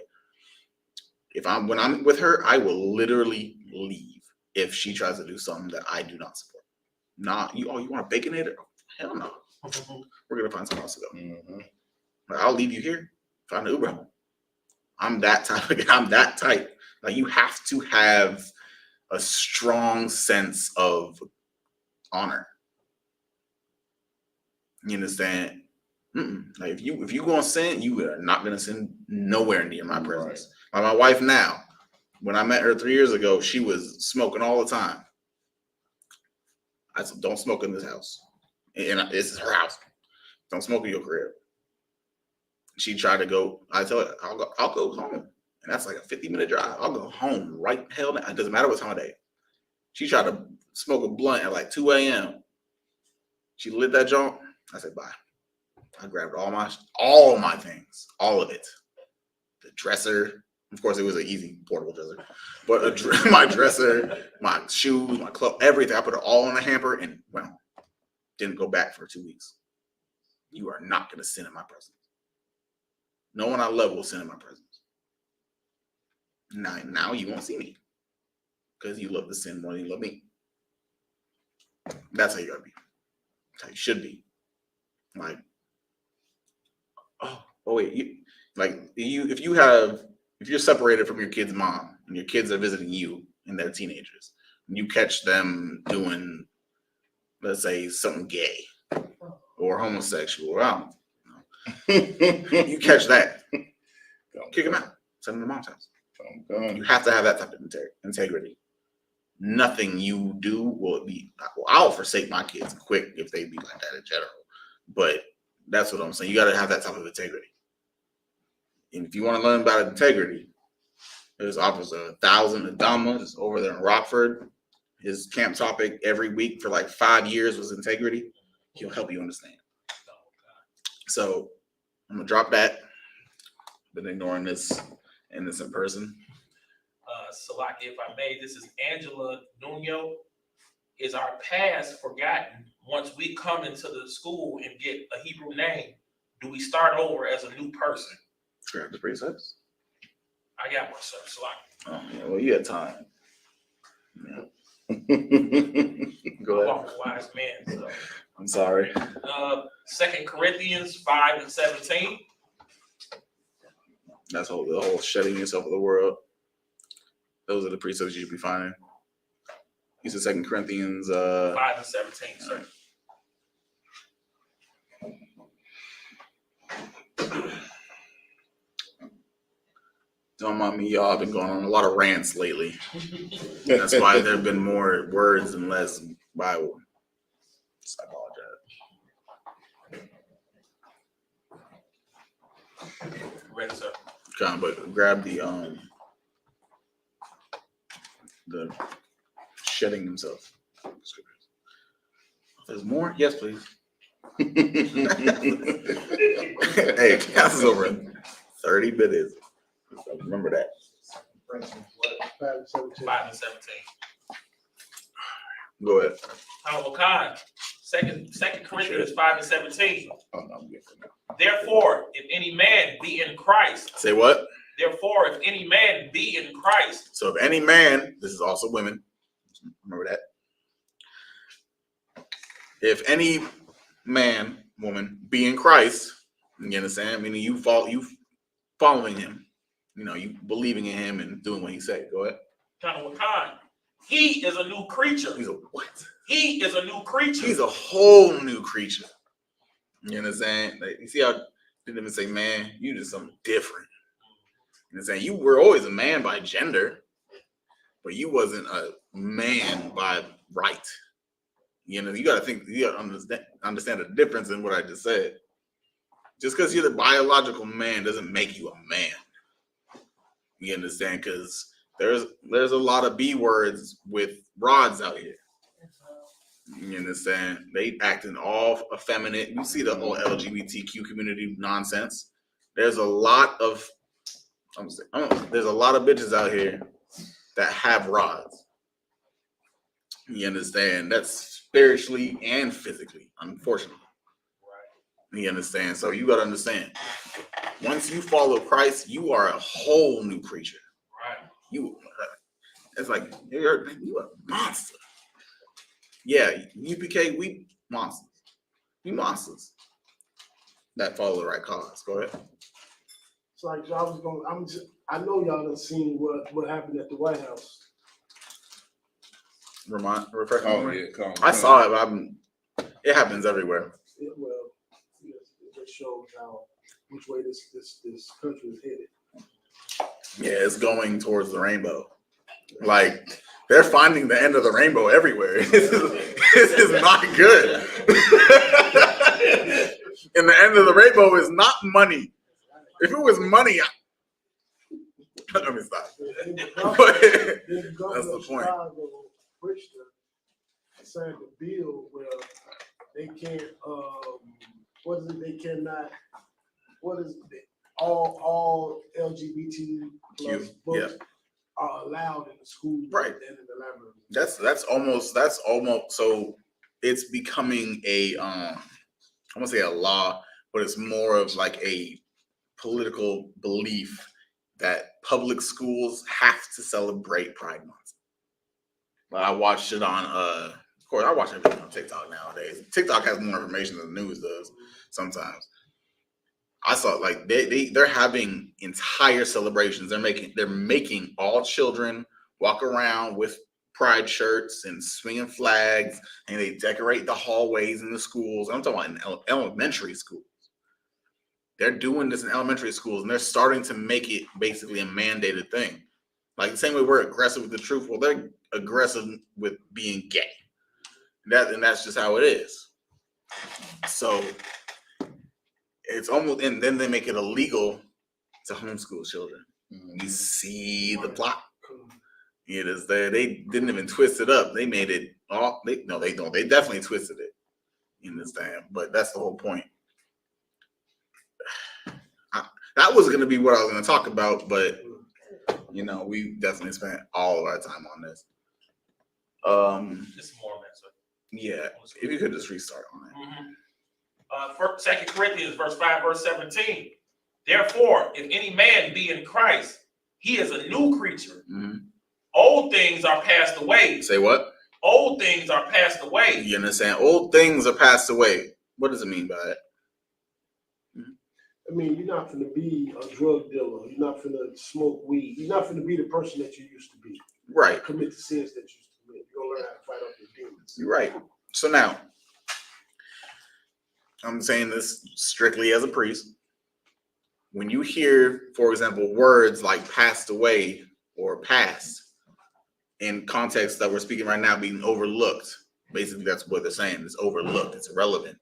When I'm with her, I will literally leave if she tries to do something that I do not support. Not you. Oh, you want a baconator? Hell no. We're gonna find somewhere else to go. But I'll leave you here. Find an Uber home. I'm that type. I'm that type. Like you have to have a strong sense of honor. You understand? Like if you gonna sin, you are not gonna sin nowhere near my presence. Like my wife now, when I met her 3 years ago, she was smoking all the time. I said, "Don't smoke in this house." And this is her house. Don't smoke in your crib. She tried to go. I told her, I'll go home. And that's like a 50-minute drive. I'll go home right hell now. It doesn't matter what time of day. She tried to smoke a blunt at like 2 a.m. She lit that joint. I said, bye. I grabbed all my things, all of it. The dresser. Of course, it was an easy portable dresser. But my dresser, my shoes, my clothes, everything. I put it all in a hamper and went home. Didn't go back for 2 weeks. You are not going to sin in my presence. No one I love will sin in my presence. Now you won't see me because you love the sin more than you love me. That's how you gotta be. That's how you should be. Like, if you're separated from your kid's mom and your kids are visiting you and they're teenagers, and you catch them doing, let's say, something gay or homosexual, you catch that, kick them out, send them to mom's house. You have to have that type of integrity. Nothing you do will be. I'll forsake my kids quick if they be like that in general, but that's what I'm saying. You got to have that type of integrity. And if you want to learn about integrity, there's Officer 1000 Adama is over there in Rockford. His camp topic every week for like 5 years was integrity. He'll help you understand. So I'm gonna drop that. Been ignoring this in person. Salaki, if I may, this is Angela Nuno. Is our past forgotten once we come into the school and get a Hebrew name? Do we start over as a new person? Grab the precepts. I got one, sir. Salaki. Oh, yeah, well, you had time. Yeah. Go ahead. I'm a wise man. So. I'm sorry. 2 Corinthians 5:17. That's the whole shedding yourself of the world. Those are the precepts you should be finding. You said 2 Corinthians 5:17, sir. Don't mind me, y'all. I've been going on a lot of rants lately. That's why there have been more words and less Bible. I apologize. Ready, sir. But grab the shedding themselves. There's more? Yes, please. Hey, class is over in 30 minutes. Remember that. 5:17. Go ahead. Khan, 2 Corinthians 5:17. Oh, no, I'm good for now. Therefore, if any man be in Christ. Say what? Therefore, if any man be in Christ. So if any man, this is also women. Remember that. If any man, woman, be in Christ, you understand? Meaning you following him, you believing in him and doing what he said. Go ahead. Khan, He is a new creature. He's a what? He is a new creature. He's a whole new creature. You know what I'm saying? Like, you see how didn't even say man, you just something different. You know what I'm saying? You were always a man by gender, but you wasn't a man by right. You know, you gotta think, you gotta understand the difference in what I just said. Just because you're the biological man doesn't make you a man. You understand? Because there's a lot of B words with rods out here. You understand? They acting all effeminate. You see the whole LGBTQ community nonsense. There's a lot of there's a lot of bitches out here that have rods. You understand? That's spiritually and physically, unfortunately. You understand? So you gotta understand. Once you follow Christ, you are a whole new creature. Right. It's like you're a monster. Yeah, UPK, we monsters. We monsters that follow the right cause. Go ahead. It's like I know y'all done seen what happened at the White House. Refresh my memory. Come on. I saw it, but it happens everywhere. It just shows which way this country is headed. Yeah, it's going towards the rainbow. Like, they're finding the end of the rainbow everywhere. This is not good. And the end of the rainbow is not money. If it was money, let me stop. That's the point. Signed a bill where they can't. All LGBT plus books are allowed in the school, right? And in the library. That's almost so it's becoming a I won't say a law, but it's more of like a political belief that public schools have to celebrate Pride Month. I watched it on of course I watch everything on TikTok nowadays. TikTok has more information than the news does sometimes. I saw like they're having entire celebrations. They're making all children walk around with pride shirts and swinging flags, and they decorate the hallways in the schools. I'm talking about in elementary schools. They're doing this in elementary schools, and they're starting to make it basically a mandated thing. Like the same way we're aggressive with the truth, well, they're aggressive with being gay. And that's just how it is. So it's almost, and then they make it illegal to homeschool children. You see the plot. It is there. They didn't even twist it up. They made it all. They don't. They definitely twisted it. You understand? But that's the whole point. That was going to be what I was going to talk about, but you know, we definitely spent all of our time on this. Just more answer. Yeah, if you could just restart on it. Mm-hmm. 2 Corinthians verse 5, verse 17. Therefore, if any man be in Christ, he is a new creature. Mm-hmm. Old things are passed away. Say what? Old things are passed away. You understand? Old things are passed away. What does it mean by that? I mean, you're not going to be a drug dealer. You're not going to smoke weed. You're not going to be the person that you used to be. Right. Commit the sins that you used to commit. You're going to learn how to fight off your demons. You're right. So now, I'm saying this strictly as a priest. When you hear, for example, words like passed away or past, in context that we're speaking right now, being overlooked, basically that's what they're saying. It's overlooked. It's irrelevant.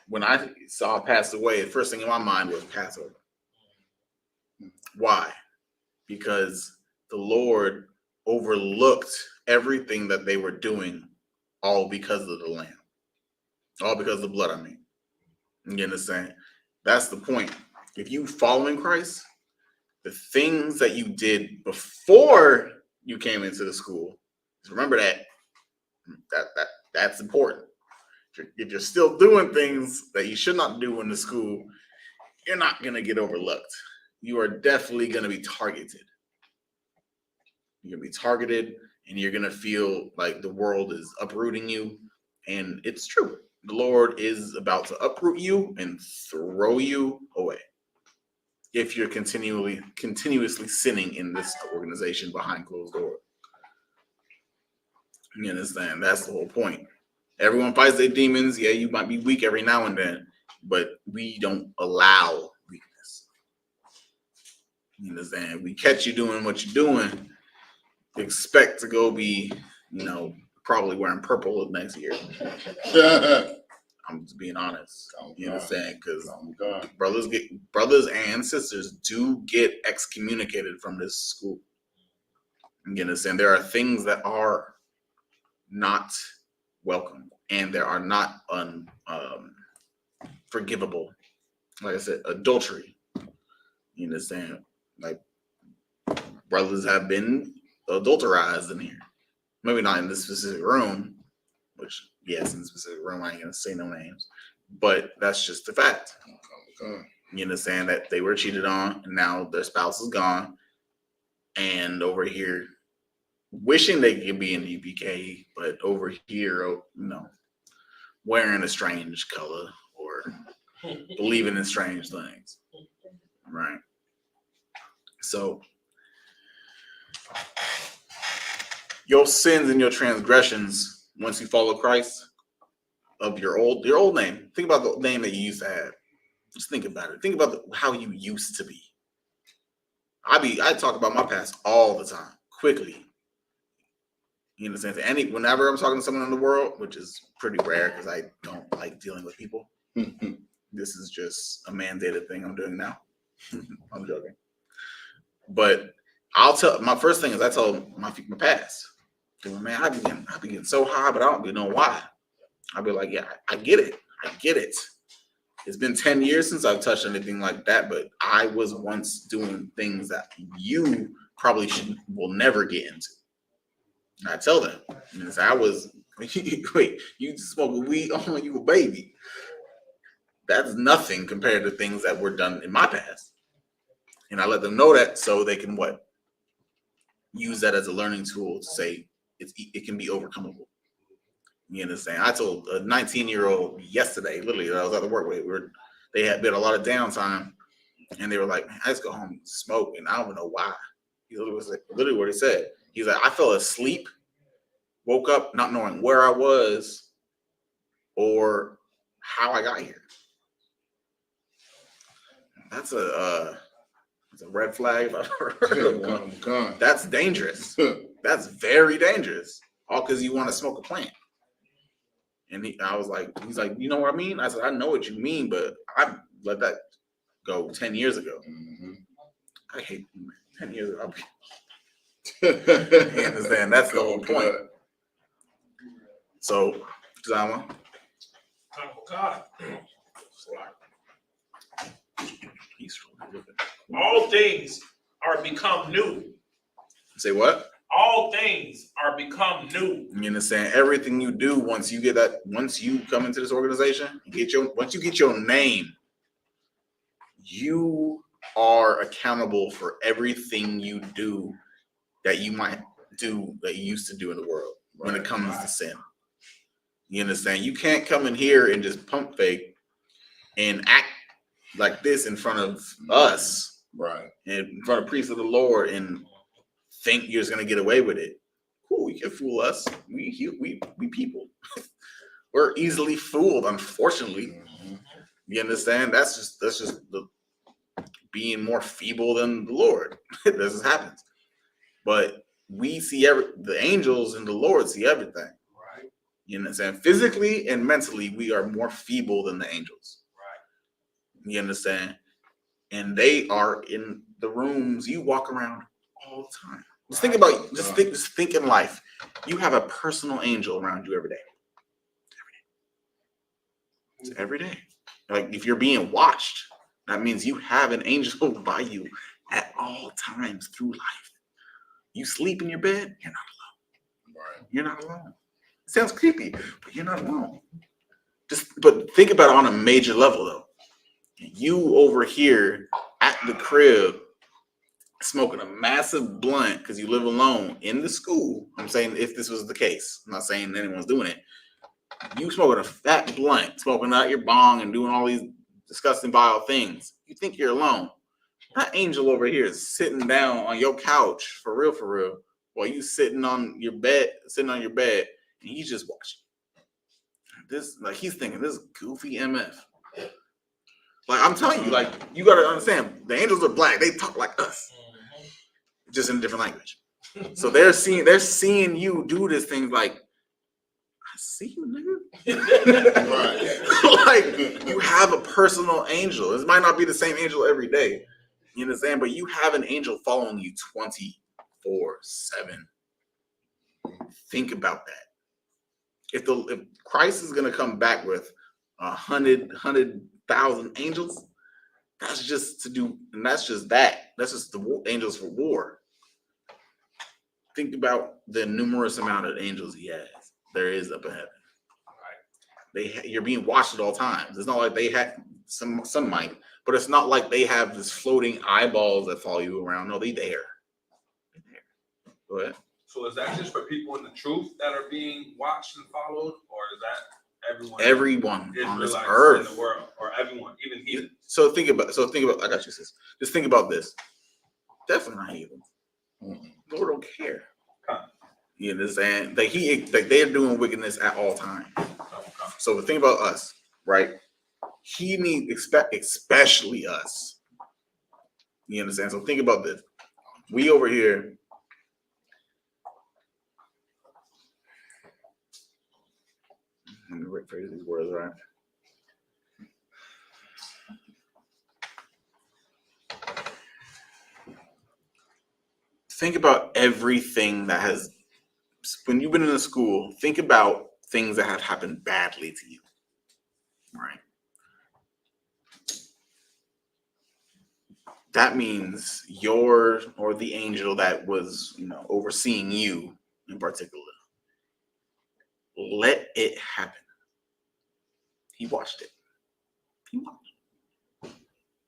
When I saw passed away, the first thing in my mind was Passover. Why? Because the Lord overlooked everything that they were doing, all because of the lamb. All because of the blood, I mean. You understand? That's the point. If you following Christ, the things that you did before you came into the school, remember that's important. If you're still doing things that you should not do in the school, you're not going to get overlooked. You are definitely going to be targeted. You're going to be targeted, and you're going to feel like the world is uprooting you. And it's true. The Lord is about to uproot you and throw you away if you're continuously sinning in this organization behind closed doors. You understand? That's the whole point. Everyone fights their demons. Yeah, you might be weak every now and then, but we don't allow weakness. You understand? We catch you doing what you're doing, expect to go be, probably wearing purple next year. I'm just being honest. You understand? Because brothers and sisters do get excommunicated from this school. You understand? There are things that are not welcome, and there are not forgivable. Like I said, adultery. You understand? Like brothers have been adulterized in here. Maybe not in this specific room, which yes, in this specific room, I ain't gonna say no names, but that's just the fact. You understand that they were cheated on, and now their spouse is gone, and over here, wishing they could be in UPK, but over here, wearing a strange color or believing in strange things, right? So your sins and your transgressions, once you follow Christ, of your old name. Think about the name that you used to have. Just think about it. Think about how you used to be. I talk about my past all the time, quickly. You understand? Whenever I'm talking to someone in the world, which is pretty rare because I don't like dealing with people. This is just a mandated thing I'm doing now. I'm joking. But my first thing is I tell my past. Man, I be getting so high, but I don't be knowing why. I'll be like, yeah, I get it. I get it. It's been 10 years since I've touched anything like that, but I was once doing things that you probably will never get into. And I tell them, I was, wait, you smoking weed? Oh, you a baby. That's nothing compared to things that were done in my past. And I let them know that so they can use that as a learning tool to say it can be overcomable. You understand? I told a 19-year-old yesterday, literally, that I was at the work with, they had been a lot of downtime, and they were like, man, I just go home and smoke, and I don't know why. He literally what he said. He's like, I fell asleep, woke up not knowing where I was or how I got here. That's a red flag if I've ever heard of one. That's dangerous. That's very dangerous. All because you want to smoke a plant. And he's like, you know what I mean? I said, I know what you mean, but I let that go 10 years ago. Mm-hmm. I hate 10 years ago. You understand? That's the whole point. So, Zama. Oh, God. All things are become new. Say what? All things are become new. You understand? Everything you do once you come into this organization, once you get your name, you are accountable for everything you do that you might do that you used to do in the world when it comes to sin. You understand? You can't come in here and just pump fake and act like this in front of us, right? And in front of priests of the Lord and think you're just gonna get away with it. Cool, you can fool us. We people. We're easily fooled, unfortunately. Mm-hmm. You understand? That's just the being more feeble than the Lord. This just happens. But we see the angels and the Lord see everything. Right. You understand? Physically and mentally, we are more feeble than the angels. Right. You understand? And they are in the rooms you walk around all the time. Just think about, just think in life. You have a personal angel around you every day. It's every day. Like if you're being watched, that means you have an angel by you at all times through life. You sleep in your bed, you're not alone. Right. You're not alone. It sounds creepy, but you're not alone. But think about it on a major level though. You over here at the crib smoking a massive blunt because you live alone in the school. I'm saying if this was the case, I'm not saying anyone's doing it. You smoking a fat blunt, smoking out your bong and doing all these disgusting, vile things. You think you're alone. That angel over here is sitting down on your couch, for real, while you sitting on your bed, and he's just watching. This, like, he's thinking, this goofy MF. Like, I'm telling you, like, you gotta understand, the angels are black. They talk like us, just in a different language. So they're seeing you do this thing like, I see you, nigga. Right. Like, you have a personal angel. This might not be the same angel every day. You understand? But you have an angel following you 24/7. Think about that. If Christ is gonna come back with 100,000 angels, that's just to do, and that's just that. That's just the angels for war. Think about the numerous amount of angels he has. There is up in heaven. You're being watched at all times. It's not like they have some might, but it's not like they have this floating eyeballs that follow you around. No, they there. Go ahead. So is that just for people in the truth that are being watched and followed, or is that everyone? Everyone on this Israelites earth, in the world, or everyone, even heathens. So think about. I got you, sis. Just think about this. Definitely not heathens. Lord don't care. You understand? They're doing wickedness at all times. So the thing about us, right? He needs especially us. You understand? So think about this. We over here. Let me rephrase these words, right? Think about everything that has, when you've been in a school, think about things that have happened badly to you, right? That means the angel that was, overseeing you in particular, let it happen. He watched it.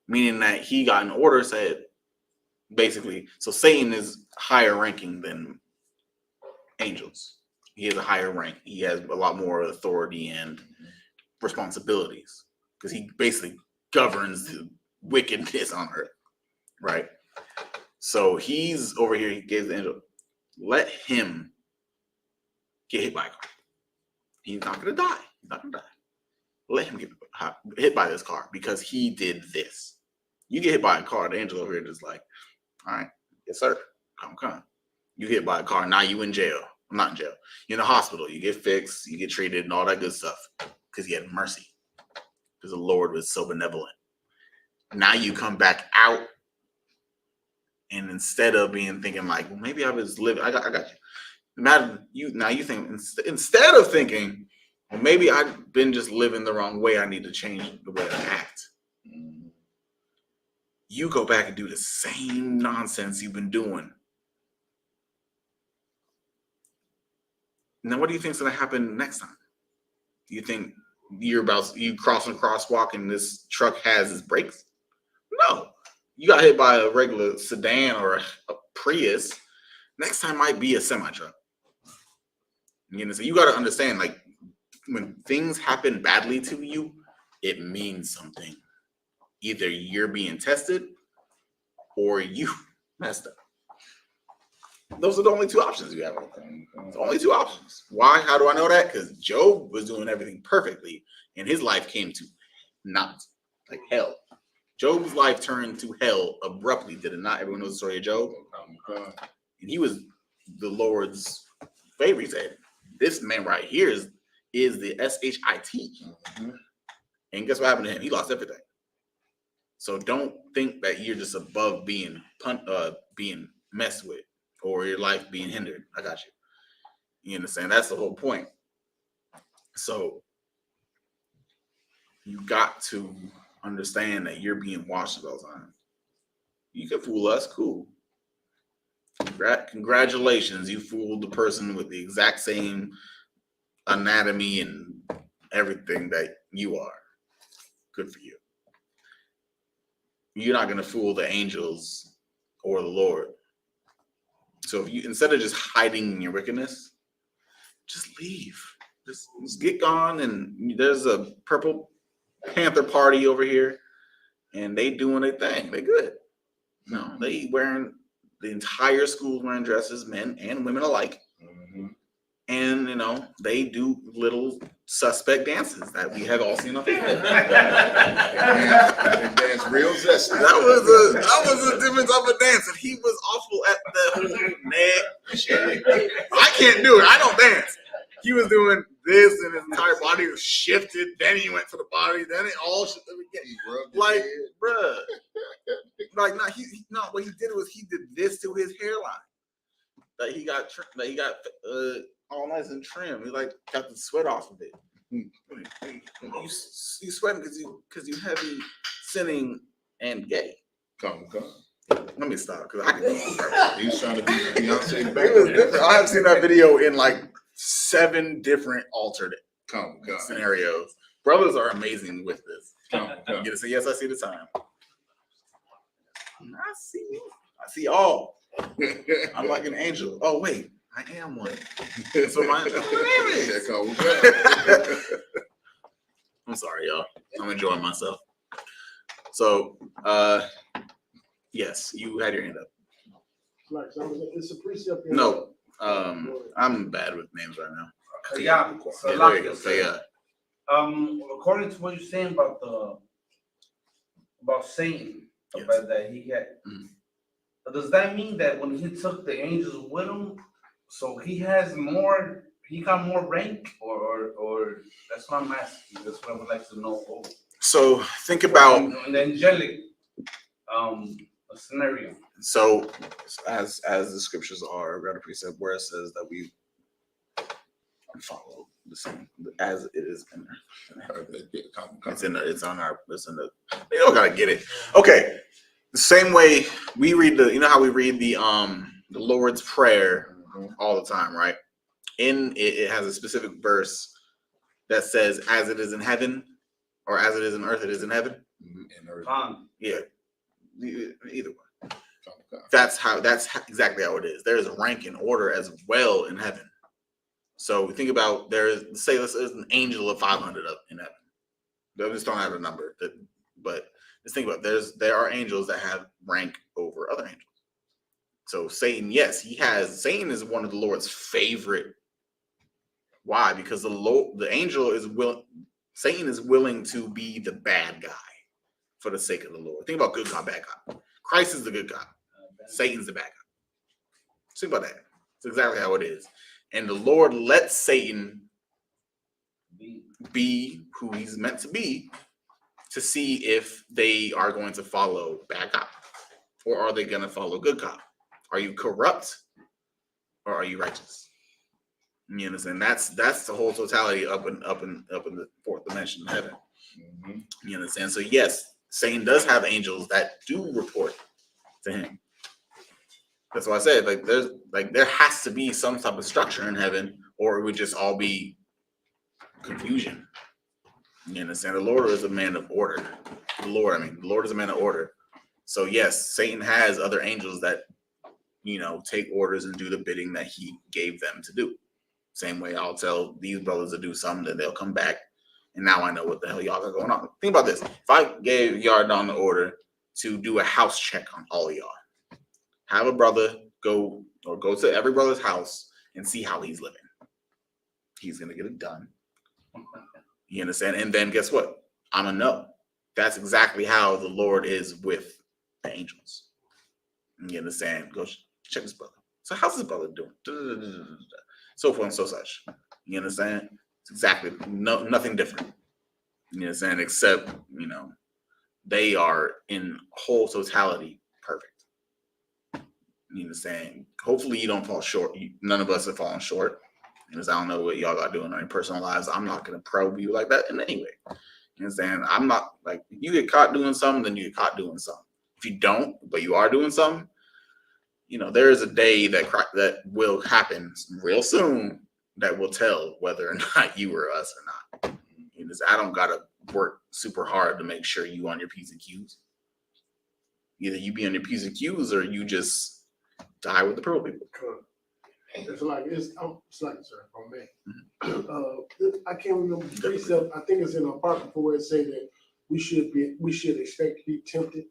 Meaning that he got an order, said, basically, so Satan is higher ranking than angels. He has a higher rank. He has a lot more authority and responsibilities because he basically governs the wickedness on earth, right? So he's over here. He gave the angel, let him get hit by a car. He's not going to die. He's not going to die. Let him get hit by this car because he did this. You get hit by a car, the angel over here just like, all right, yes, sir. Come. You get hit by a car, now you in jail. I'm not in jail. You're in the hospital. You get fixed, you get treated, and all that good stuff because he had mercy. Because the Lord was so benevolent. Now you come back out, and instead of thinking like, well, maybe I was living, I got you. Imagine you think instead of thinking, well, maybe I've been just living the wrong way. I need to change the way I act. You go back and do the same nonsense you've been doing. Now, what do you think is going to happen next time? Do you think you crossing a crosswalk and this truck has its brakes? No. You got hit by a regular sedan or a Prius. Next time might be a semi-truck. So you got to understand, like, when things happen badly to you, it means something. Either you're being tested or you messed up. Those are the only two options you have. The only two options. Why? How do I know that? Because Job was doing everything perfectly, and his life came to not like hell. Job's life turned to hell abruptly, did it not? Everyone knows the story of Job. And he was the Lord's favorite. He said, this man right here is the SHIT. And guess what happened to him? He lost everything. So don't think that you're just above being messed with or your life being hindered. I got you. You understand? That's the whole point. So you got to understand that you're being watched at all times. You can fool us, cool. Congratulations, you fooled the person with the exact same anatomy and everything that you are. Good for you. You're not going to fool the angels or the Lord. So if you, instead of just hiding your wickedness, just leave. Just get gone. And there's a Purple Panther party over here, and they doing their thing. They good. No, they wearing the entire school is wearing dresses, men and women alike. And you know, they do little suspect dances that we have all seen on Facebook. Dance real zesty. That was a different type of dance, and he was awful at the whole neck shit. I can't do it. I don't dance. He was doing this, and his entire body was shifted. Then he went to the body. Then it all shifted again. Like, bruh. Like, no. What he did was he did this to his hairline. That he got all nice and trim. He like got the sweat off of it. You sweating because you heavy, sinning, and gay. Come. Let me stop because I can. He's trying to be Beyonce. It was different. I have seen that video in like 7 different alternate scenarios. Brothers are amazing with this. You get to say yes. I see the time. I see you. I see all. I'm like an angel. Oh wait. I am one. So my name is. I'm sorry, y'all. I'm enjoying myself. So, yes, you had your hand up. It's a precept. No, I'm bad with names right now. Yeah, there you go. According to what you're saying about Satan, about that he had, does that mean that when he took the angels with him? So he got more rank, or that's what I'm asking. That's what I would like to know. So think about an angelic scenario. So as the scriptures are, I've got a precept where it says that we follow the same as it is in there. It's in the you don't gotta get it. Okay. The same way we read how we read the Lord's Prayer all the time, right? In it has a specific verse that says, "As it is in heaven," or "As it is in earth, it is in heaven." Yeah, either one. That's exactly how it is. There is rank and order as well in heaven. So think about there's an angel of 500 up in heaven. They just don't have a number, but just think about there are angels that have rank over other angels. So Satan, yes, Satan is one of the Lord's favorite. Why? Because the angel is Satan is willing to be the bad guy for the sake of the Lord. Think about good guy, bad guy. Christ is the good guy. Satan's the bad guy. Think about that. It's exactly how it is. And the Lord lets Satan be who he's meant to be to see if they are going to follow bad cop or are they going to follow good cop. Are you corrupt or are you righteous? You understand? That's the whole totality up in the fourth dimension of heaven. You understand? So yes, Satan does have angels that do report to him. That's why I said there has to be some type of structure in heaven, or it would just all be confusion. You understand? The Lord is a man of order. The Lord is a man of order. So yes, Satan has other angels that take orders and do the bidding that he gave them to do. Same way I'll tell these brothers to do something, that they'll come back, and now I know what the hell y'all got going on. Think about this. If I gave Yardon the order to do a house check on all of y'all, have a brother go to every brother's house and see how he's living. He's going to get it done. You understand? And then guess what? I'm going to know. That's exactly how the Lord is with the angels. You understand? Go check this brother. So how's this brother doing? So forth and so such. You understand? It's exactly nothing different. You understand? Except, they are in whole totality perfect. You understand? Hopefully you don't fall short. None of us have fallen short. Because I don't know what y'all got doing in your personal lives. I'm not going to probe you like that in any way. You understand? I'm not like, if you get caught doing something, then you get caught doing something. If you don't, but you are doing something, there is a day that will happen real soon that will tell whether or not you were us or not. I don't got to work super hard to make sure you on your P's and Q's. Either you be on your P's and Q's or you just die with the pearl people. It's like, sir, if I may. I can't remember the precept. I think it's in Apocrypha where it say that we should expect to be tempted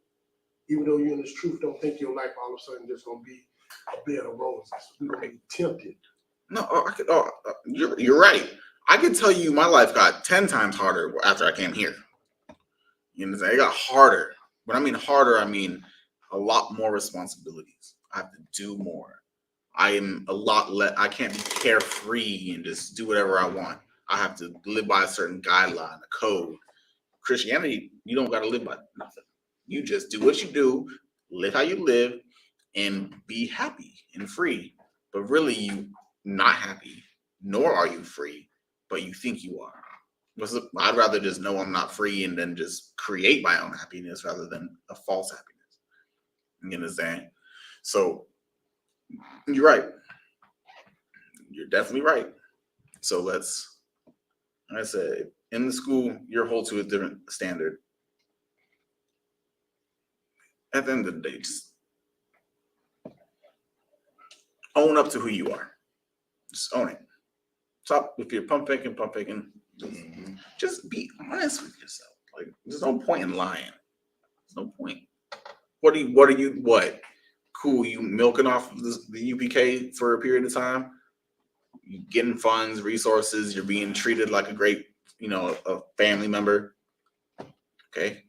even though you're in this truth, don't think your life all of a sudden just gonna be a bed of roses. We're gonna be tempted. No, you're right. I can tell you my life got 10 times harder after I came here. You know what I'm saying? It got harder. When I mean harder, I mean a lot more responsibilities. I have to do more. I am a lot less. I can't be carefree and just do whatever I want. I have to live by a certain guideline, a code. Christianity, you don't got to live by nothing. You just do what you do, live how you live, and be happy and free. But really, you not happy, nor are you free, but you think you are. I'd rather just know I'm not free and then just create my own happiness rather than a false happiness. You understand? So you're right. You're definitely right. So like I said, in the school, you're held to a different standard. At the end of the day, just own up to who you are. Just own it. Stop if you're pump faking. Just be honest with yourself. Like, there's no point in lying. There's no point. What are you? Cool, you milking off the UPK for a period of time. You getting funds, resources. You're being treated like a great, a family member. Okay.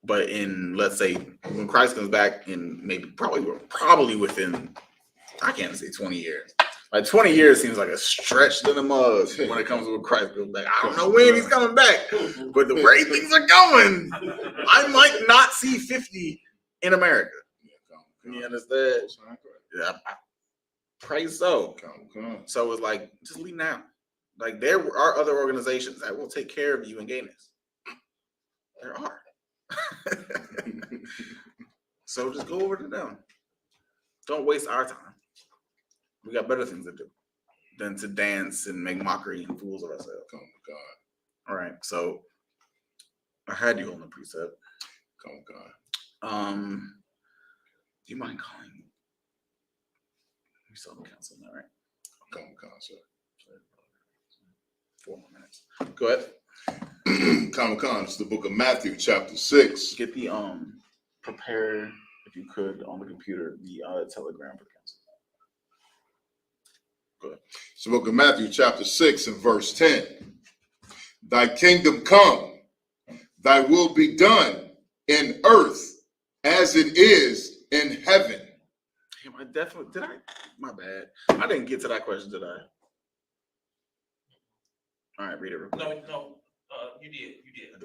But in, let's say, when Christ comes back in probably within, I can't say 20 years. Like 20 years seems like a stretch to the mug when it comes to when Christ comes back. I don't know when he's coming back, but the way things are going, I might not see 50 in America. You understand? Yeah, I pray so. So it's like, just leave now. Like, there are other organizations that will take care of you in gayness. There are. So just go over to them. Don't waste our time. We got better things to do than to dance and make mockery and fools of ourselves. Oh my God. All right. So I had you on the precept. Oh God. Do you mind calling me? We still have counsel now, right? Come on, sir. 4 more minutes. Go ahead. Comic-Con, it's the book of Matthew, chapter 6. Get the prepare, if you could, on the computer, the telegram for counsel. Go ahead. It's the book of Matthew, chapter 6, and verse 10. Thy kingdom come, thy will be done in earth as it is in heaven. Damn, my bad. I didn't get to that question, did I? All right, read it real quick. No, you did. You did,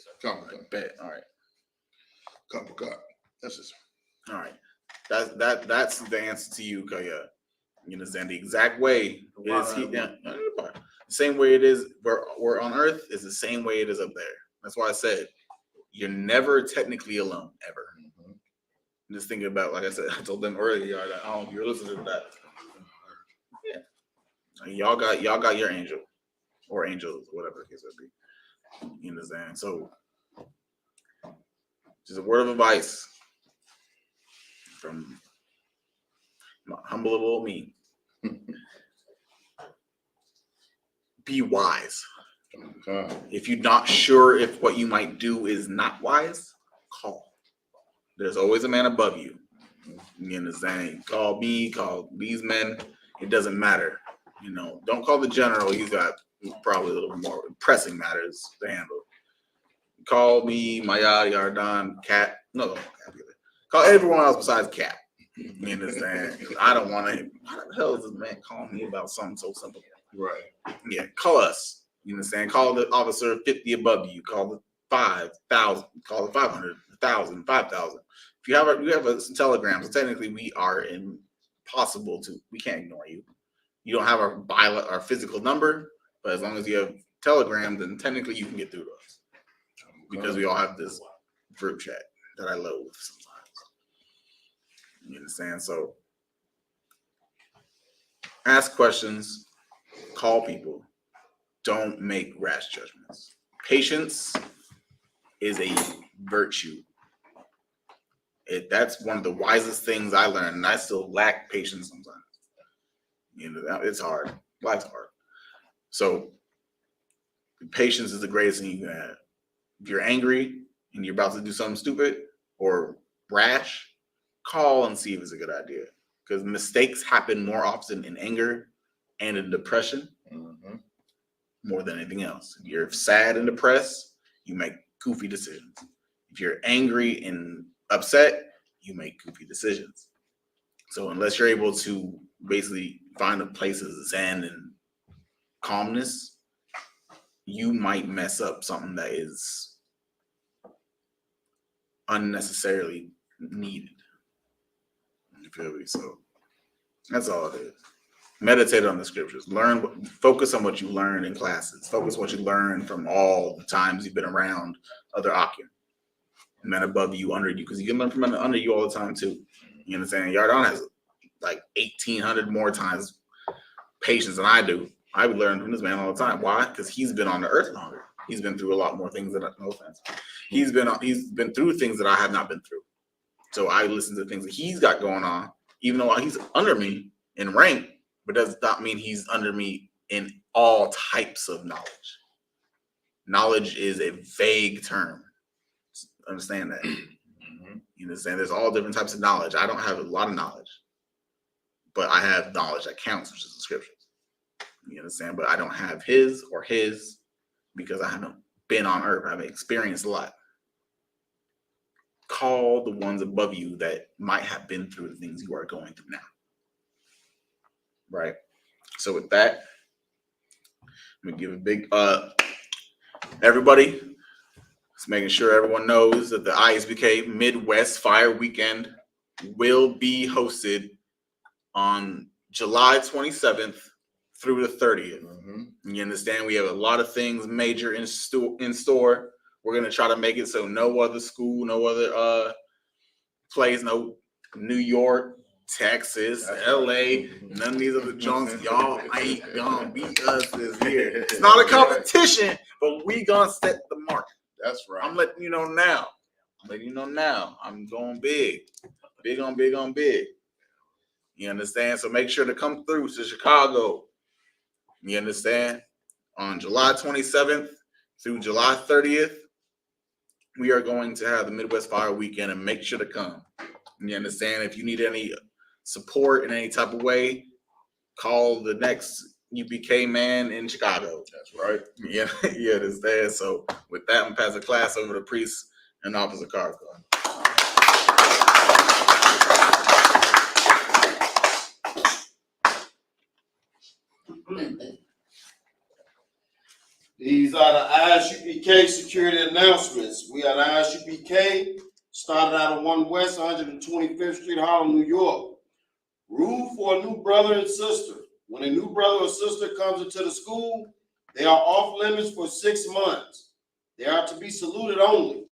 sir. Comic-Con. Bet. All right. Comic-Con. That's just. All right. That's the answer to you, Kaya. You understand? The exact way is the same way it is we're on Earth is the same way it is up there. That's why I said you're never technically alone, ever. Mm-hmm. Just thinking about, like I said, I told them earlier, I don't know if you're listening to that. Yeah. Y'all got your angel. Or angels, whatever the case would be. You understand? So, just a word of advice from my humble little me. Be wise. If you're not sure if what you might do is not wise, call. There's always a man above you. You understand? Call me, call these men. It doesn't matter. Don't call the general. He's got probably a little more pressing matters to handle. Call me, Mayad, Yardan, Cat. No, call everyone else besides Cat. You understand? I don't want to. Why the hell is this man calling me about something so simple? Right. Yeah, call us. You understand? Call the officer 50 above you. Call the 5,000. Call the 500, 1,000, 5,000. If you have a telegram, so technically we are impossible to. We can't ignore you. You don't have our physical number. But as long as you have Telegram, then technically you can get through to us. Because we all have this group chat that I load sometimes. You understand? So ask questions, call people, don't make rash judgments. Patience is a virtue. That's one of the wisest things I learned, and I still lack patience sometimes. It's hard. Life's hard. So patience is the greatest thing you can have. If you're angry and you're about to do something stupid, or rash, call and see if it's a good idea. Because mistakes happen more often in anger and in depression more than anything else. If you're sad and depressed, you make goofy decisions. If you're angry and upset, you make goofy decisions. So unless you're able to basically find a place of zen and calmness, you might mess up something that is unnecessarily needed. You feel me? So that's all it is. Meditate on the scriptures. Focus on what you learn in classes. Focus on what you learn from all the times you've been around other Akim. Men above you, under you, because you can learn from men under you all the time too. You understand? Yardon has like 1,800 more times patience than I do. I would learn from this man all the time. Why? Because he's been on the earth longer. He's been through a lot more things no offense. He's been through things that I have not been through. So I listen to things that he's got going on, even though he's under me in rank, but does not mean he's under me in all types of knowledge. Knowledge is a vague term. Understand that. You understand? There's all different types of knowledge. I don't have a lot of knowledge, but I have knowledge that counts, which is the scriptures. You understand? But I don't have his because I haven't been on earth. I haven't experienced a lot. Call the ones above you that might have been through the things you are going through now. Right? So with that, I'm gonna give a big everybody. Just making sure everyone knows that the Isupk Midwest Fire Weekend will be hosted on July 27th through the 30th. You understand? We have a lot of things major in store. We're going to try to make it so no other school, no other place, no New York, Texas, LA, none of these other junks, y'all ain't gonna beat us this year. It's not a competition, but we gonna set the mark. That's right. I'm letting you know now. I'm going big. Big on big on big. You understand? So make sure to come through to Chicago. You understand? On July 27th through July 30th, we are going to have the Midwest Fire Weekend, and make sure to come. You understand? If you need any support in any type of way, call the next UPK man in Chicago. That's right. Yeah, you understand? So with that, I'm passing the class over to Priest and Officer Cargo. These are the Isupk security announcements. We are the Isupk, started out on 1 West 125th Street, Harlem, New York. Rule for a new brother and sister. When a new brother or sister comes into the school, they are off limits for 6 months. They are to be saluted only.